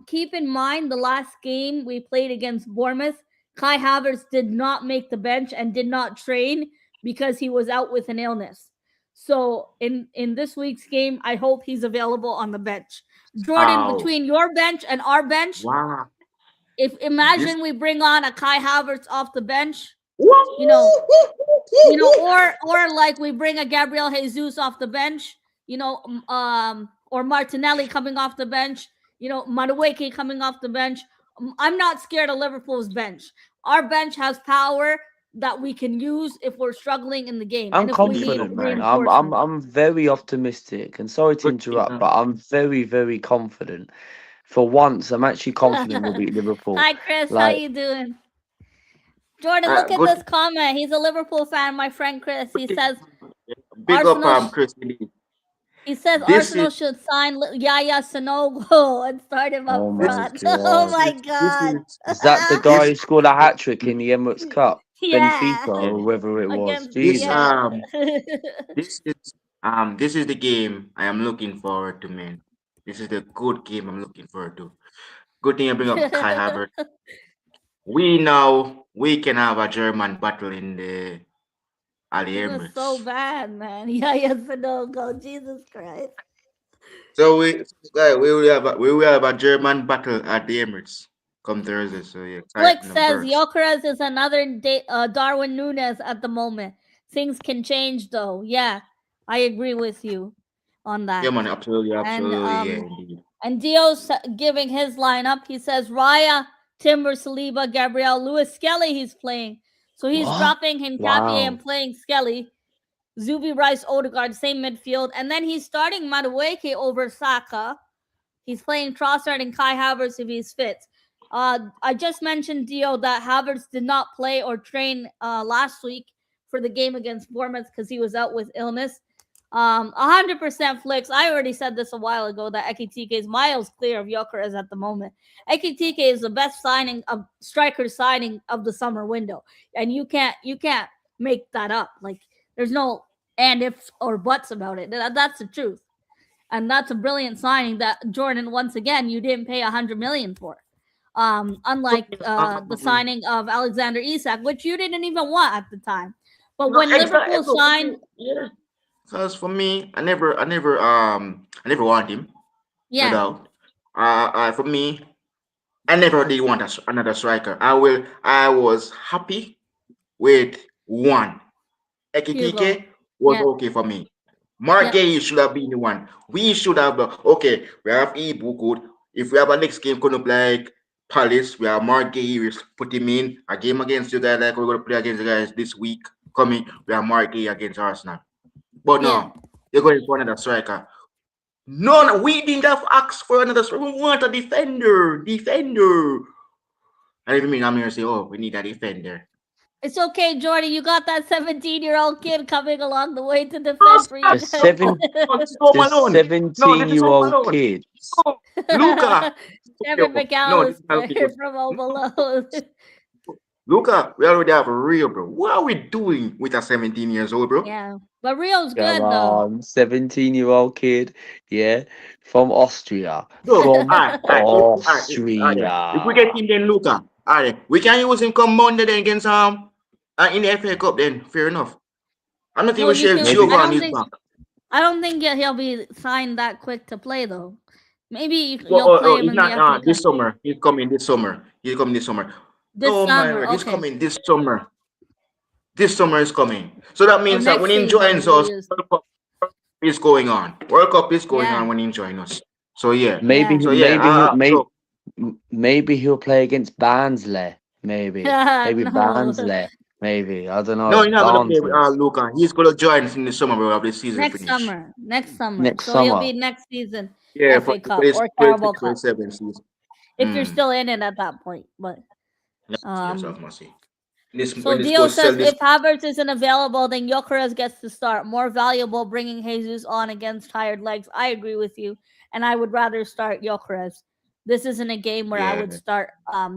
Keep in mind the last game we played against Bournemouth, Kai Havertz did not make the bench and did not train because he was out with an illness. So in this week's game, I hope he's available on the bench. Jordan, Oh, between your bench and our bench, wow. if This. imagine we bring on a Kai Havertz off the bench, Woo! you know, or like we bring a Gabriel Jesus off the bench, or Martinelli coming off the bench, Madueke coming off the bench. I'm not scared of Liverpool's bench. Our bench has power that we can use if we're struggling in the game I'm and if we Yeah, need confident, man. reinforcements. I'm very optimistic. And sorry to good interrupt, game. but I'm very, very confident. For once, I'm actually confident we'll beat Liverpool. Hi Chris, how Like, you doing? Jordan, look at Good. this comment. He's a Liverpool fan, my friend Chris. He Good says big up, Arsenal Chris. Indeed. He says This is Arsenal should sign Yaya Sanogo and start him oh up this my front. Oh god. my this god. is Is that the guy this who scored a hat trick in the Emirates Cup? Benfica Yeah. yeah. or whoever it was. Against This Jesus. yeah. this is the game I am looking forward to, man. This is the good game I'm looking forward to. Good thing I bring up Kai Havertz. We can have a German battle in the Ali He was so Emirates. bad, man. Yaya Sanogo. Jesus Christ. So we will have a German battle at the Emirates come Thursday. So yeah, Flick tighten them says birds. Gyökeres is another Darwin Nunes at the moment. Things can change though. Yeah, I agree with you on Yeah, that. man, absolutely, And absolutely, yeah, indeed. And Dio's giving his lineup. He says Raya, Timber, Saliba, Gabriel, Lewis, Skelly. He's playing, so he's What? dropping Hincapié and Wow. playing Skelly. Zubi, Rice, Odegaard, same midfield, and then he's starting Madueke over Saka. He's playing Trossard and Kai Havertz if he's fit. I just mentioned Dio that Havertz did not play or train last week for the game against Bournemouth because he was out with illness. 100% Flicks. I already said this a while ago that Ekitike is miles clear of Gyökeres at the moment. Ekitike is the best striker signing of the summer window, and you can't make that up. Like there's no and ifs or buts about it. That's the truth, and that's a brilliant signing that Jordan once again you didn't pay 100 million for. Unlike the signing of Alexander Isak, which you didn't even want at the time. But No, when exactly. Liverpool signed Yeah. Because for me, I never want him, no Yeah, doubt. For me, I never did want another striker. I was happy with one. Hugo. Ekitike was Yeah, okay for me. Mark yep, Gay should have been the one. We should have okay. We have Ibu good. If we have a next game coming up like Palace, we have Mark Gay. We put him in a game against you guys like we're gonna play against the guys this week coming. We have Mark Gay against Arsenal. But yeah. no, they're going for another striker. No, we didn't have asked for another striker. We want a defender. Defender. I even mean I'm here to say, oh, we need a defender. It's okay, Jordy. You got that 17-year-old kid coming along the way to No, defend for stop. you The guys. seven, No, this is Home the Alone. No, this is Home 17-year-old Alone. kid. No, Luca. Kevin No, this is not McAllister good. from Home No, Alone. Luca, we already have a real bro. What are we doing with a 17 years old, bro? Yeah, but Rio's Come good though. on, 17-year-old kid. Yeah, from Austria. No, From all right. If we get Austria. him, then Luca, all right, we can use him come Monday then against in the FA Cup. Then fair enough. I'm not No, even he sure if can. Maybe Giovan on his back. I don't think he'll be signed that quick to play though. Maybe Well, you'll play him he's in the not FA this Cup summer. He's coming this summer. He's coming this summer. this Oh my summer. word, he's Okay. coming this summer. This summer is coming. So that Oh, means that next when he season joins he us, is. World Cup is going on. World Cup is going Yeah, on when he joins us. So yeah. maybe yeah. he- So yeah. maybe he'll So maybe he'll play against Barnsley. Maybe No. Barnsley. Maybe I don't no, know. he's not gonna play with Barnsley Luca. He's gonna join us in the summer bro, of the season Next finish. summer. Next summer. next So he'll summer. be next season Yeah, FA for Cup this or Carabao Cup 26-27 season. if you're Mm. still in it at that point. But Yes, um of mercy. This so when this Dio goes sell says this. if Havertz isn't available, then Gyökeres gets to start. More valuable bringing Jesus on against tired legs. I agree with you, and I would rather start Gyökeres. This isn't a game where I Yeah. would start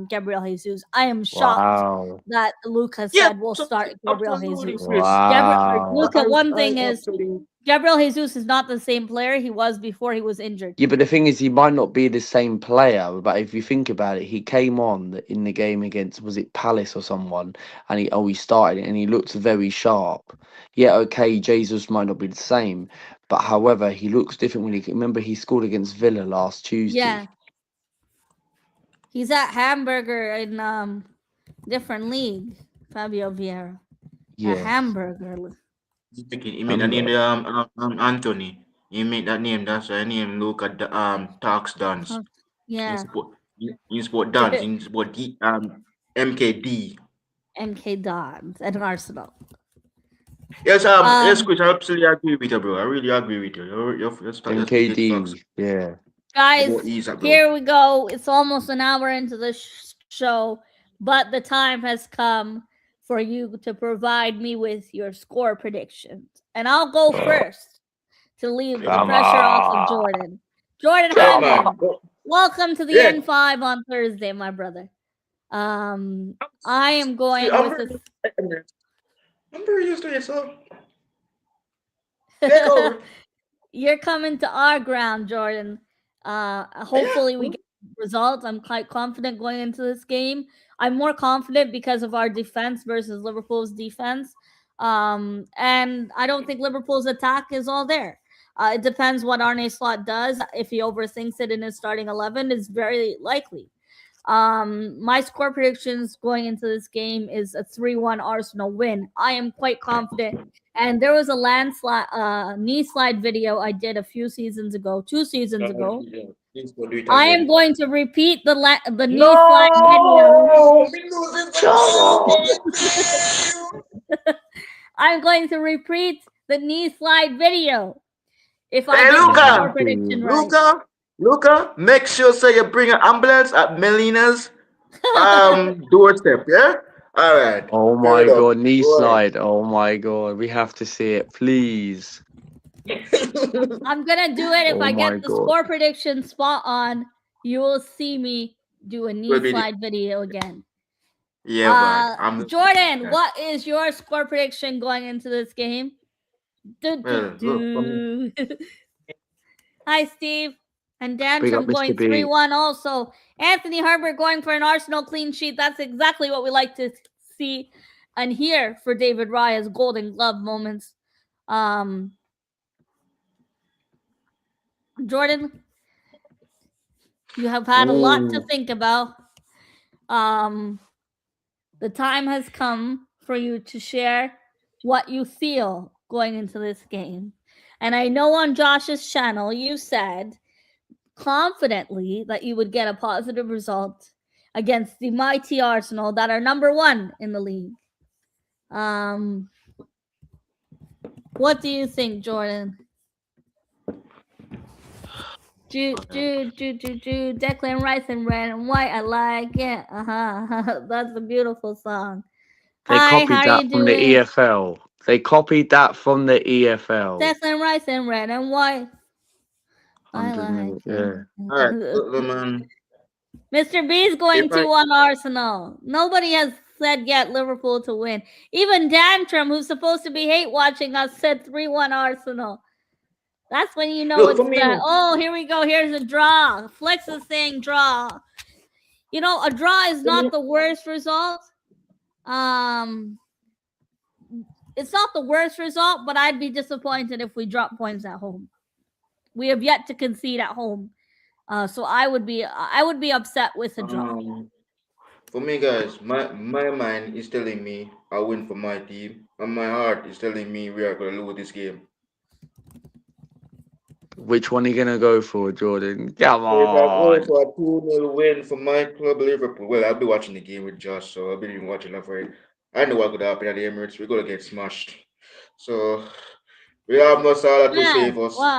Gabriel Jesus. I am shocked Wow. that Lucas Yeah, said we'll start absolutely, Gabriel absolutely, Jesus. Chris. Wow. Luca, one I thing is absolutely. Gabriel Jesus is not the same player he was before he was injured. Yeah, but the thing is, he might not be the same player. But if you think about it, he came on in the game against, was it Palace or someone, and he started it and he looked very sharp. Yeah, okay, Jesus might not be the same, but however, he looks different when he remember he scored against Villa last Tuesday. Yeah, he's at Hamburger in different league. Fabio Vieira at Yeah, Hamburger. He made that name Hamburg. the Anthony. He made that name. That's why name look at the Talks Dance. In Yeah, sport dance. In sport MKD. MK Dons at Arsenal. Yes, Um, Chris, I absolutely agree with you, bro. I really agree with you. You're speaking facts MKD. Yeah. about guys, Isa, bro. here we go. It's almost an hour into the show, but the time has come for you to provide me with your score predictions. And I'll go Oh, first to leave the come pressure off of on. Jordan. Jordan Yeah, Come man. Hyman, on. welcome to the Yeah. N5 on Thursday, my brother. I am See, going with a I'm very used to it, so take over. You're coming to our ground, Jordan. Yeah. Hopefully we get results. I'm quite confident going into this game. I'm more confident because of our defense versus Liverpool's defense. And I don't think Liverpool's attack is all there. It depends what Arne Slot does. If he overthinks it in his starting 11, is very likely. My score predictions going into this game is a 3-1 Arsenal win. I am quite confident. And there was a landslide, knee slide video I did a few seasons ago, 2 seasons ago. Please go do it I am again. going to repeat the knee slide video. No, we losing to I'm going to repeat the knee slide video if I Hey, get the score Luca, prediction right. Luca, make sure so you bring an ambulance at Melina's doorstep. Yeah. All right. Oh Fair my enough. god, knee Go slide. Oh my god, we have to see it, please. ahead. I'm gonna do it if Oh I get my the god. score prediction spot on. You will see me do a knee Will be slide video again. yeah, man. I'm Jordan, what is your score prediction going into this game? well. Look for me. Hi, Steve. And Big up, Dantrum Mr. going B. 3-1 also. Anthony Herbert going for an Arsenal clean sheet. That's exactly what we like to see and hear for David Raya's Golden Glove moments. Um, Jordan, you have had a lot to Ooh. think about. Um, the time has come for you to share what you feel going into this game. And I know on Josh's channel you said confidently that you would get a positive result against the mighty Arsenal that are number one in the league. Um, what do you think, Jordan? Declan Rice and red and white. I like it. That's a beautiful song. They Hi, how copied are you that from the doing? EFL. They copied that from the EFL. Declan Rice and red and white. I 100 like mil. Yeah. All right, it. look, man. Mr. B's If going I 2-1 Arsenal. Nobody has said yet Liverpool to win. Even Dantrum, who's supposed to be hate watching us, said 3-1 Arsenal. That's when you know look it's for me, that. Oh, here we go. Here's a draw. Flex is saying draw. You know, a draw is for me. not the worst result. Um, it's not the worst result, but I'd be disappointed if we drop points at home. We have yet to concede at home, so I would be upset with a draw. Um, for me, guys, my mind is telling me I win for my team, and my heart is telling me we are gonna lose this game. Which one are you going to go for, Jordan? Come So if I go on. for a 2-0 win for my club Liverpool, well, I'll be watching the game with Josh, so I'll be watching that for it. I know what could happen at the Emirates. We're gonna get smashed. So we have no Salah to Yeah, save us. wow.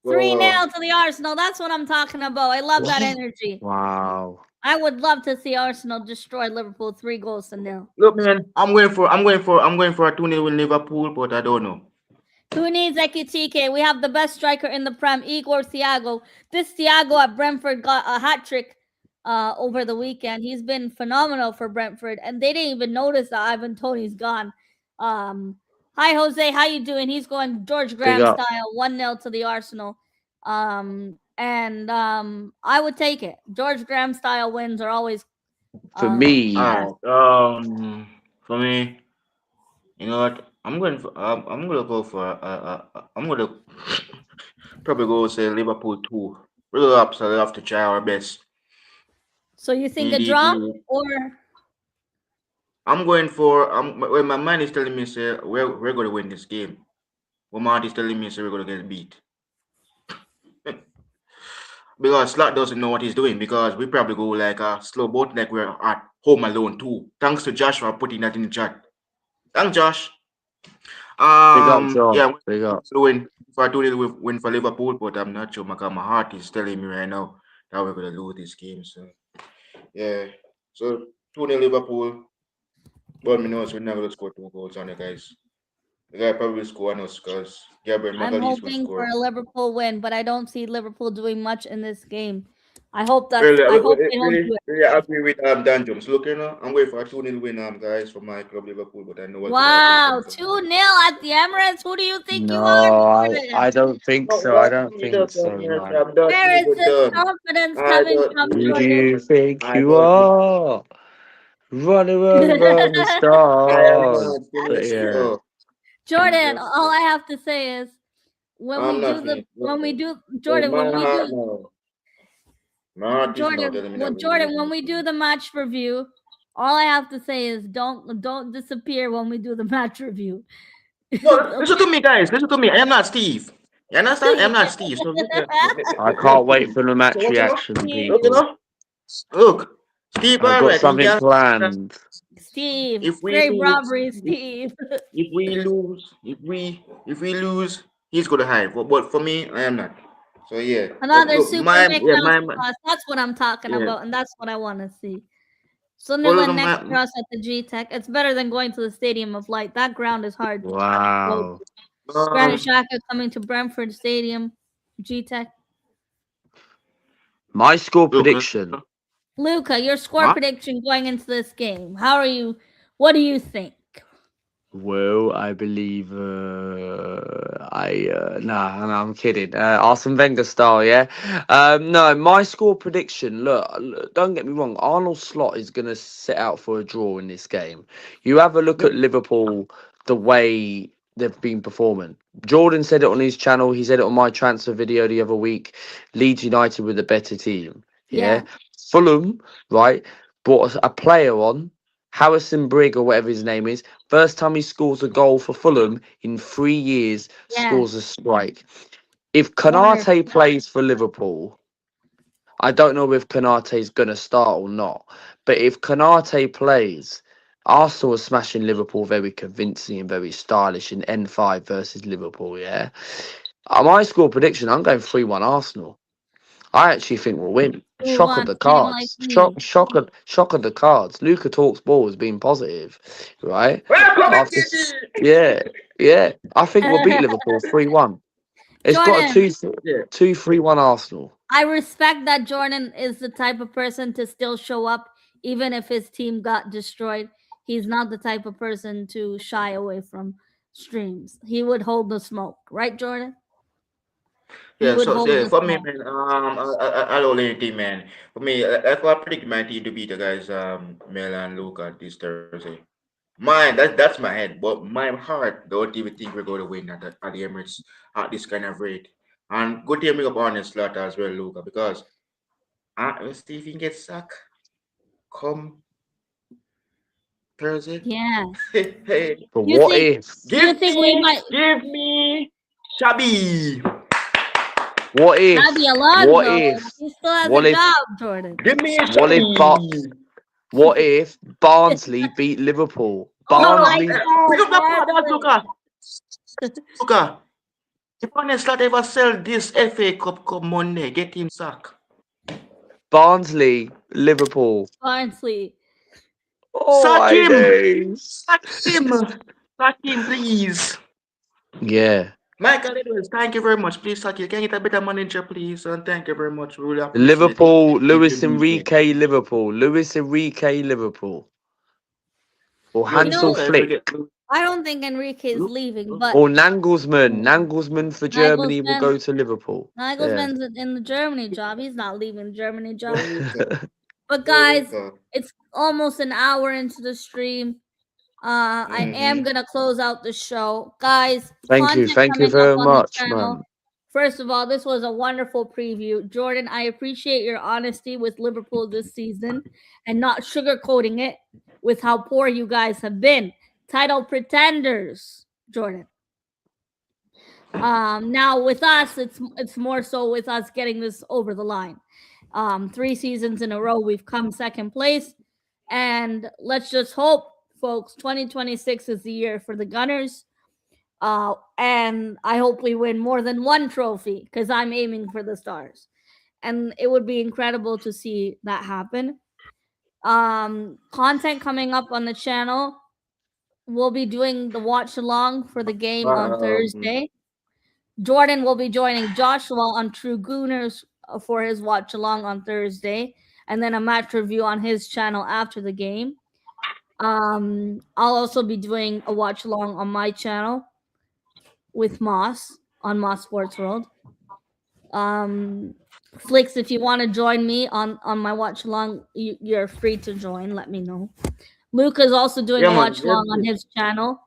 3 So 0 to the Arsenal. That's what I'm talking about. I love that What? energy. Wow. I would love to see Arsenal destroy Liverpool 3-0. look, man, I'm going for a 2-0 win Liverpool, but I don't know. Who needs Ekitike? We have the best striker in the Prem, Igor Thiago. This Thiago at Brentford got a hat trick over the weekend. He's been phenomenal for Brentford, and they didn't even notice that Ivan Tony's gone. Um, Hi, Jose. How you doing? He's going George Big Graham up. style, 1-0 to the Arsenal. And I would take it. George Graham style wins are always For All me, best. right. For me, you know what? I'm gonna go for I'm gonna probably go say Liverpool 2. We're up, so we have to try our best. So you think a Indeed, draw we. or I'm going for. Well, my mind is telling me say we're gonna win this game. What my heart is telling me say we're gonna get beat. Because Slot doesn't know what he's doing because we probably go like a slow boat like we're at home alone too. Thanks to Josh for putting that in the chat. Thanks, Josh. big up, Yeah, Josh. I'm Big up. going to win for a 2-0 win for Liverpool, but I'm not sure because my heart is telling me right now that we're gonna lose this game. So yeah. So 2-0 Liverpool, but me knows we're not gonna score 2 goals on it, guys. The guy probably will score on us because Gabriel I'm Magalhaes will hoping for score. a Liverpool win, but I don't see Liverpool doing much in this game. I hope that's. Really, I hope they don't do it. really agree with Dan Jones. Look, I'm waiting for a 2-0 win, guys, for my club Liverpool, but I know what could happen Wow, from 2-0 at the Emirates. Who do you think you are, No, I Jordan? don't think No, so. I what? don't He think does so, no. I'm done. Where is We're this done. confidence I coming don't from, Who do need Jordan? you it. think I you don't need are? Running around the I am stars. not But finished. yeah, So, Jordan, just, all I have to say is I'm not finished. when we No. do So Jordan, my when we heart do now. My heart is now Jordan, telling me that when we lose Jordan, when this we do game. the match review, all I have to say is don't disappear when we do the match review. No, listen Okay. to me, guys. Listen to me. I am not Steve. You understand? I am not Steve. So I can't wait for the so match what you know? reaction, Look, people. look. Steve, I've all got right. He something can. planned. Steve, If we grave lose, robbery, Steve. if we lose, he's gonna hide. But for me, I am not. So yeah. But Another look, super yeah, masterclass. That's what I'm talking yeah. about, and that's what I want to see. But look, Sunderland next for us at the G Tech. It's better than going to the Stadium of Light. That ground is hard. Well, Wow. Granit um, Xhaka coming to Brentford Stadium, G Tech. My score look, prediction. Luca, your score huh? prediction going into this game. How are you? What do you think? Well, I believe nah, I'm kidding. Arsene Wenger style, yeah. No, my score prediction. Look, don't get me wrong. Arnold Slot is gonna set out for a draw in this game. You have a look at Liverpool, the way they've been performing. Jordan said it on his channel. He said it on my transfer video the other week. Leeds United with a better team. Yeah. Yeah, Fulham, right, brought a player on, Harrison Brigg or whatever his name is. First time he scores a goal for Fulham in 3 years, yeah, scores a strike. If Kanate wonderful. plays for Liverpool, I don't know if Kanate's going to start or not. But if Kanate plays, Arsenal are smashing Liverpool very convincing and very stylish in N5 versus Liverpool, yeah? My score prediction, I'm going 3-1 Arsenal. I actually think we'll win. Who Shock of won? the Same like cards. me. Shock of the cards. Luca talks ball has been positive, right? Welcome, After yeah, yeah. I think we'll beat Liverpool 3-1. It's got a Jordan, 2-3-1 Arsenal. I respect that Jordan is the type of person to still show up even if his team got destroyed. He's not the type of person to shy away from streams. He would hold the smoke, right, Jordan? He Yeah, would so, hold so the for me, smoke. man, I'll only team, man. For me, I predict my team to beat the guys, Mel and Luca this Thursday. Mine, that's my head, but my heart don't even think we're going to win at the Emirates at this kind of rate. And good teaming up on the slot as well, Luca, because when Stephen gets sacked, come Thursday, Yeah. hey, But You what think if? you think we might give me Shabby, What Xabi if? What Alonso? if? He still has a What if? job, Jordan. give me What if? Shabby. What if Barnsley beat Liverpool? Oh my Barnsley, Pick God, up the card, that's Barnsley. Luca. Luca, if honest not ever sell this FA Cup come Monday, get him sacked. Barnsley, Liverpool. Barnsley. Oh Sack my him! days. Sack him! Sack him, please. Yeah, Michael Edwards, thank you very much. Please, sack you. Can you get a better manager, please? And thank you very much. We really appreciate it. Liverpool, If Luis you do so. Enrique, Liverpool, Luis Enrique, Liverpool, or You Hansel know, Luca Enrique. Flick, I don't think Enrique is leaving, but or Nangelsmann. Nangelsmann for Germany will Nagelsmann go to Liverpool. Yeah. Nagelsmann's in the Germany job. He's not leaving the Germany job. Luca. But guys, Luca. it's almost an hour into the stream. I am Mm-hmm. gonna close out the show, guys. Thank you. Content Thank you coming up very on the much, channel. man. First of all, this was a wonderful preview. Jordan, I appreciate your honesty with Liverpool this season and not sugarcoating it with how poor you guys have been. Title pretenders, Jordan. Now with us, it's more so with us getting this over the line. 3 seasons in a row, we've come second place, and let's just hope, folks, 2026 is the year for the Gunners. And I hope we win more than one trophy because I'm aiming for the stars, and it would be incredible to see that happen. Content coming up on the channel. We'll be doing the watch along for the game on Um, Thursday. Jordan will be joining Joshua on True Gooners for his watch along on Thursday, and then a match review on his channel after the game. I'll also be doing a watch along on my channel with Moss on Moss Sports World. Flicks, if you want to join me on my watch along, you're free to join. Let me know. Luke is also doing yeah, a watch man. along on his channel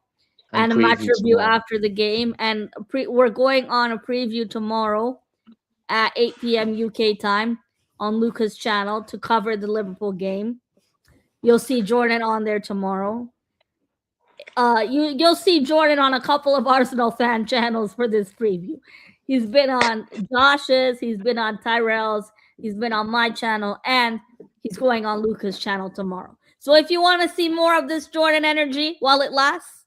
And and a match preview review tomorrow. after the game. And we're going on a preview tomorrow at 8 p.m. UK time on Luca's channel to cover the Liverpool game. You'll see Jordan on there tomorrow. You'll see Jordan on a couple of Arsenal fan channels for this preview. He's been on Josh's, he's been on Tyrell's, he's been on my channel, and he's going on Luca's channel tomorrow. So if you want to see more of this Jordan energy while it lasts,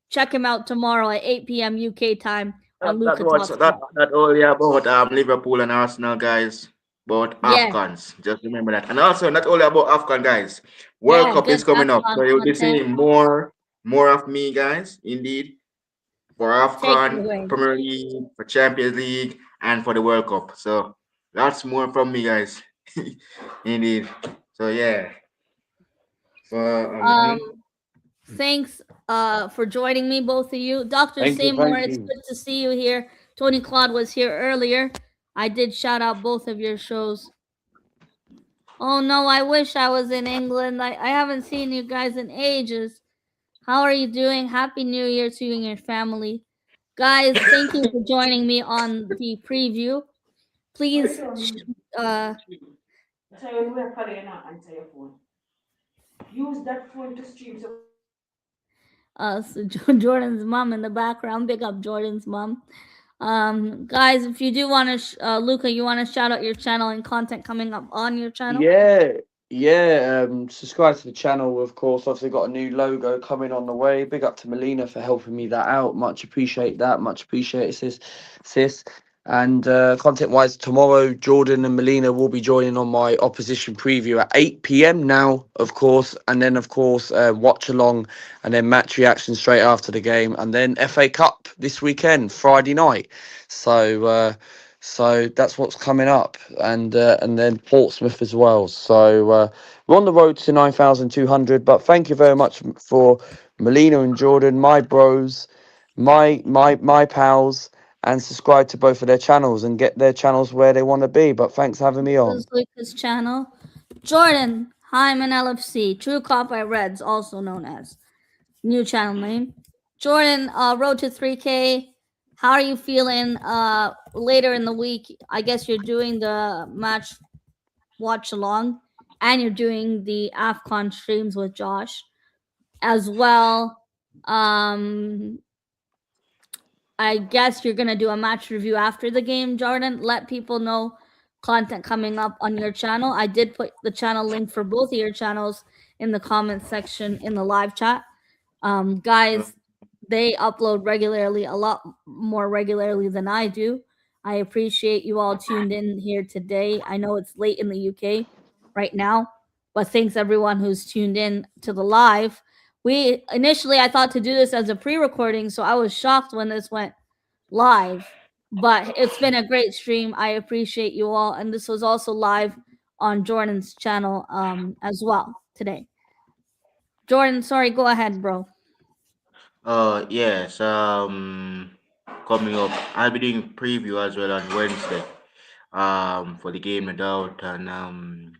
check him out tomorrow at 8 p.m. UK time on That Luca was Talks Ball. that only about Liverpool and Arsenal guys, but Yeah, Afghans. Just remember that. And also not only about Afghan guys. World yeah, Cup good is coming up. Afghan So you'll be content. seeing more of me guys, indeed, for Take it Afghan, away. Premier League, for Champions League, and for the World Cup. So lots more from me guys. Indeed. So yeah. So Um, Thanks for joining me, both of you. Dr. Thank you. Seymour, Thank it's you. good to see you here. Tony Claude was here earlier. I did shout out both of your shows. Oh no, I wish I was in England. I haven't seen you guys in ages. How are you doing? Happy New Year to you and your family. Guys, thank you for joining me on the preview. Please, uh, So when we're calling you now, answer your phone. Use that phone to stream. So so Jordan's mom in the background. Big up Jordan's mom. Guys, if you do want to, Luca, you want to shout out your channel and content coming up on your channel? Yeah, yeah. Subscribe to the channel, of course. Obviously, got a new logo coming on the way. Big up to Melina for helping me that out. Much appreciate that. Much appreciate sis. And content-wise, tomorrow Jordan and Melina will be joining on my opposition preview at 8 p.m. now, of course, and then of course watch along, and then match reaction straight after the game, and then FA Cup this weekend, Friday night. So. So that's what's coming up, and then Portsmouth as well. So we're on the road to 9,200. But thank you very much for Melina and Jordan, my bros, my pals, and subscribe to both of their channels and get their channels where they want to be. But thanks for having me This on. is Luca's channel. Jordan, Hyman LFC, True Cop by Reds, also known as. New channel name. Jordan, road to 3K. How are you feeling later in the week? I guess you're doing the match watch along and you're doing the AFCON streams with Josh as well. Um, I guess you're gonna do a match review after the game, Jordan. Let people know content coming up on your channel. I did put the channel link for both of your channels in the comments section in the live chat. Uh, Guys, they upload regularly, a lot more regularly than I do. I appreciate you all tuned in here today. I know it's late in the UK right now, but thanks everyone who's tuned in to the live. We initially I thought to do this as a pre-recording, so I was shocked when this went live. But it's been a great stream. I appreciate you all, and this was also live on Jordan's channel as well today. Jordan, sorry, go ahead, bro. yes. Coming up, I'll be doing preview as well on Wednesday. For the game, no doubt, and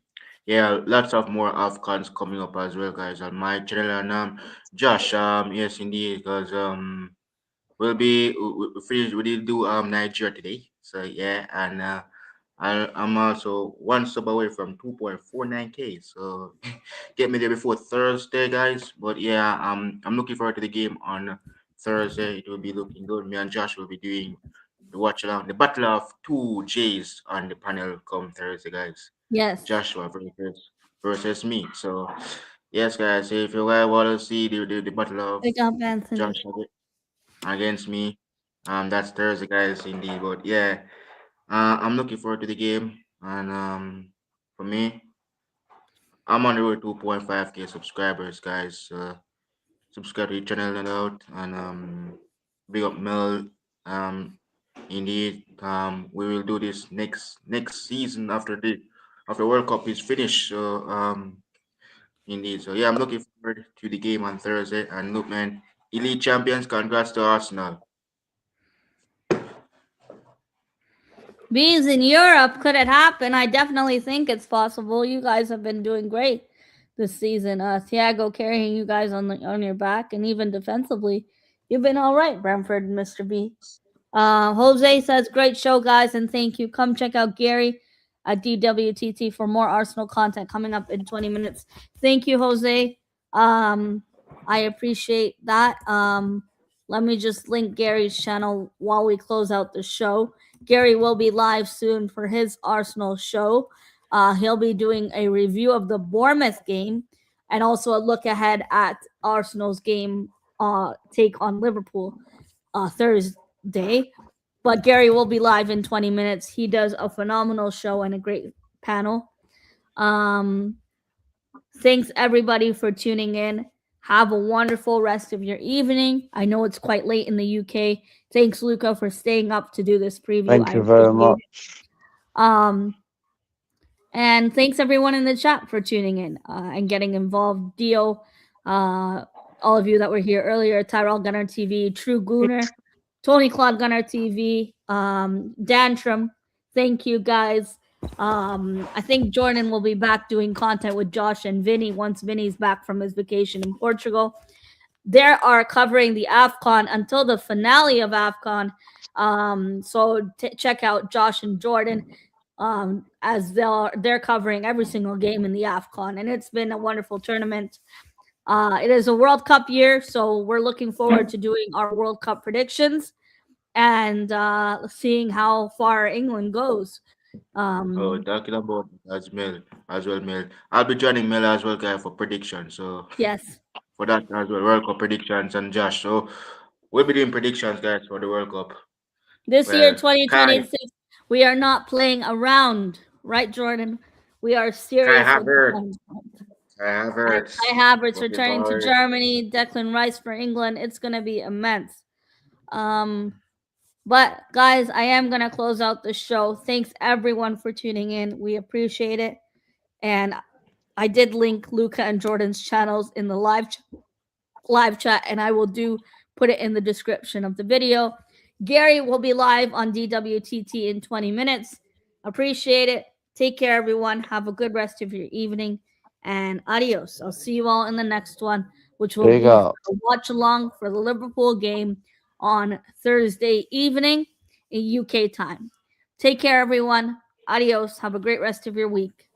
yeah, lots of more Afcons coming up as well, guys, on my channel. And Josh, yes, indeed, because we finish we did do Nigeria today, so yeah, and I'm also one sub away from 2.49k, so get me there before Thursday, guys. But yeah, I'm looking forward to the game on Thursday. It will be looking good. Me and Josh will be doing the watch along, the battle of two J's on the panel come Thursday, guys. Yes. Joshua versus me. So yes, guys, if you guys want to see the battle of Pick up Anthony. Joshua against me, that's Thursday, guys, indeed. But yeah, I'm looking forward to the game, and for me, I'm on the road to 2.5k subscribers, guys. Subscribe to the channel and out, and big up Mel. Um, indeed, we will do this next season after World Cup is finished. So indeed, so yeah, I'm looking forward to the game on Thursday. And look, man, elite champions, congrats to Arsenal. Bees in Europe, could it happen? I definitely think it's possible. You guys have been doing great this season. Thiago carrying you guys on your back, and even defensively, you've been all right, Brentford, Mr. B. Jose says, great show, guys, and thank you. Come check out Gary at DWTT for more Arsenal content coming up in 20 minutes. Thank you, Jose. I appreciate that. Let me just link Gary's channel while we close out the show. Gary will be live soon for his Arsenal show. He'll be doing a review of the Bournemouth game and also a look ahead at Arsenal's game take on Liverpool Thursday. But Gary will be live in 20 minutes. He does a phenomenal show and a great panel. Thanks everybody for tuning in. Have a wonderful rest of your evening. I know it's quite late in the UK. Thanks, Luca, for staying up to do this preview. Thank I you very appreciate it. much. And thanks everyone in the chat for tuning in and getting involved. Dio, all of you that were here earlier, Tyrell Gunner TV, True Gooner, Tony Claude Gunner TV, Dantrum. Thank you guys. I think Jordan will be back doing content with Josh and Vinny once Vinny's back from his vacation in Portugal. they are covering the AFCON until the finale of AFCON. So check out Josh and Jordan as they're covering every single game in the AFCON, and it's been a wonderful tournament. It is a World Cup year, so we're looking forward to doing our World Cup predictions and seeing how far England goes. Oh, Um, talking about as well, Mel. I'll be joining Mel as well, guy, for predictions. So yes, for that as well, World Cup predictions and Josh. So we'll be doing predictions, guys, for the World Cup. this year, Well, Kai, 2026, we are not playing around, right, Jordan? We are Kai serious with the Havertz, fun. Kai Kai Havertz, Havertz what we returning to call it? Germany, Declan Rice for England. It's going to be immense. Um, but guys, I am going to close out the show. Thanks everyone for tuning in. We appreciate it. And I did link Luca and Jordan's channels in the live chat, and I will put it in the description of the video. Gary will be live on DWTT in 20 minutes. Appreciate it. Take care, everyone. Have a good rest of your evening, and adios. I'll see you all in the next one, which will Big be up. a watch along for the Liverpool game on Thursday evening in UK time. Take care, everyone. Adios. Have a great rest of your week.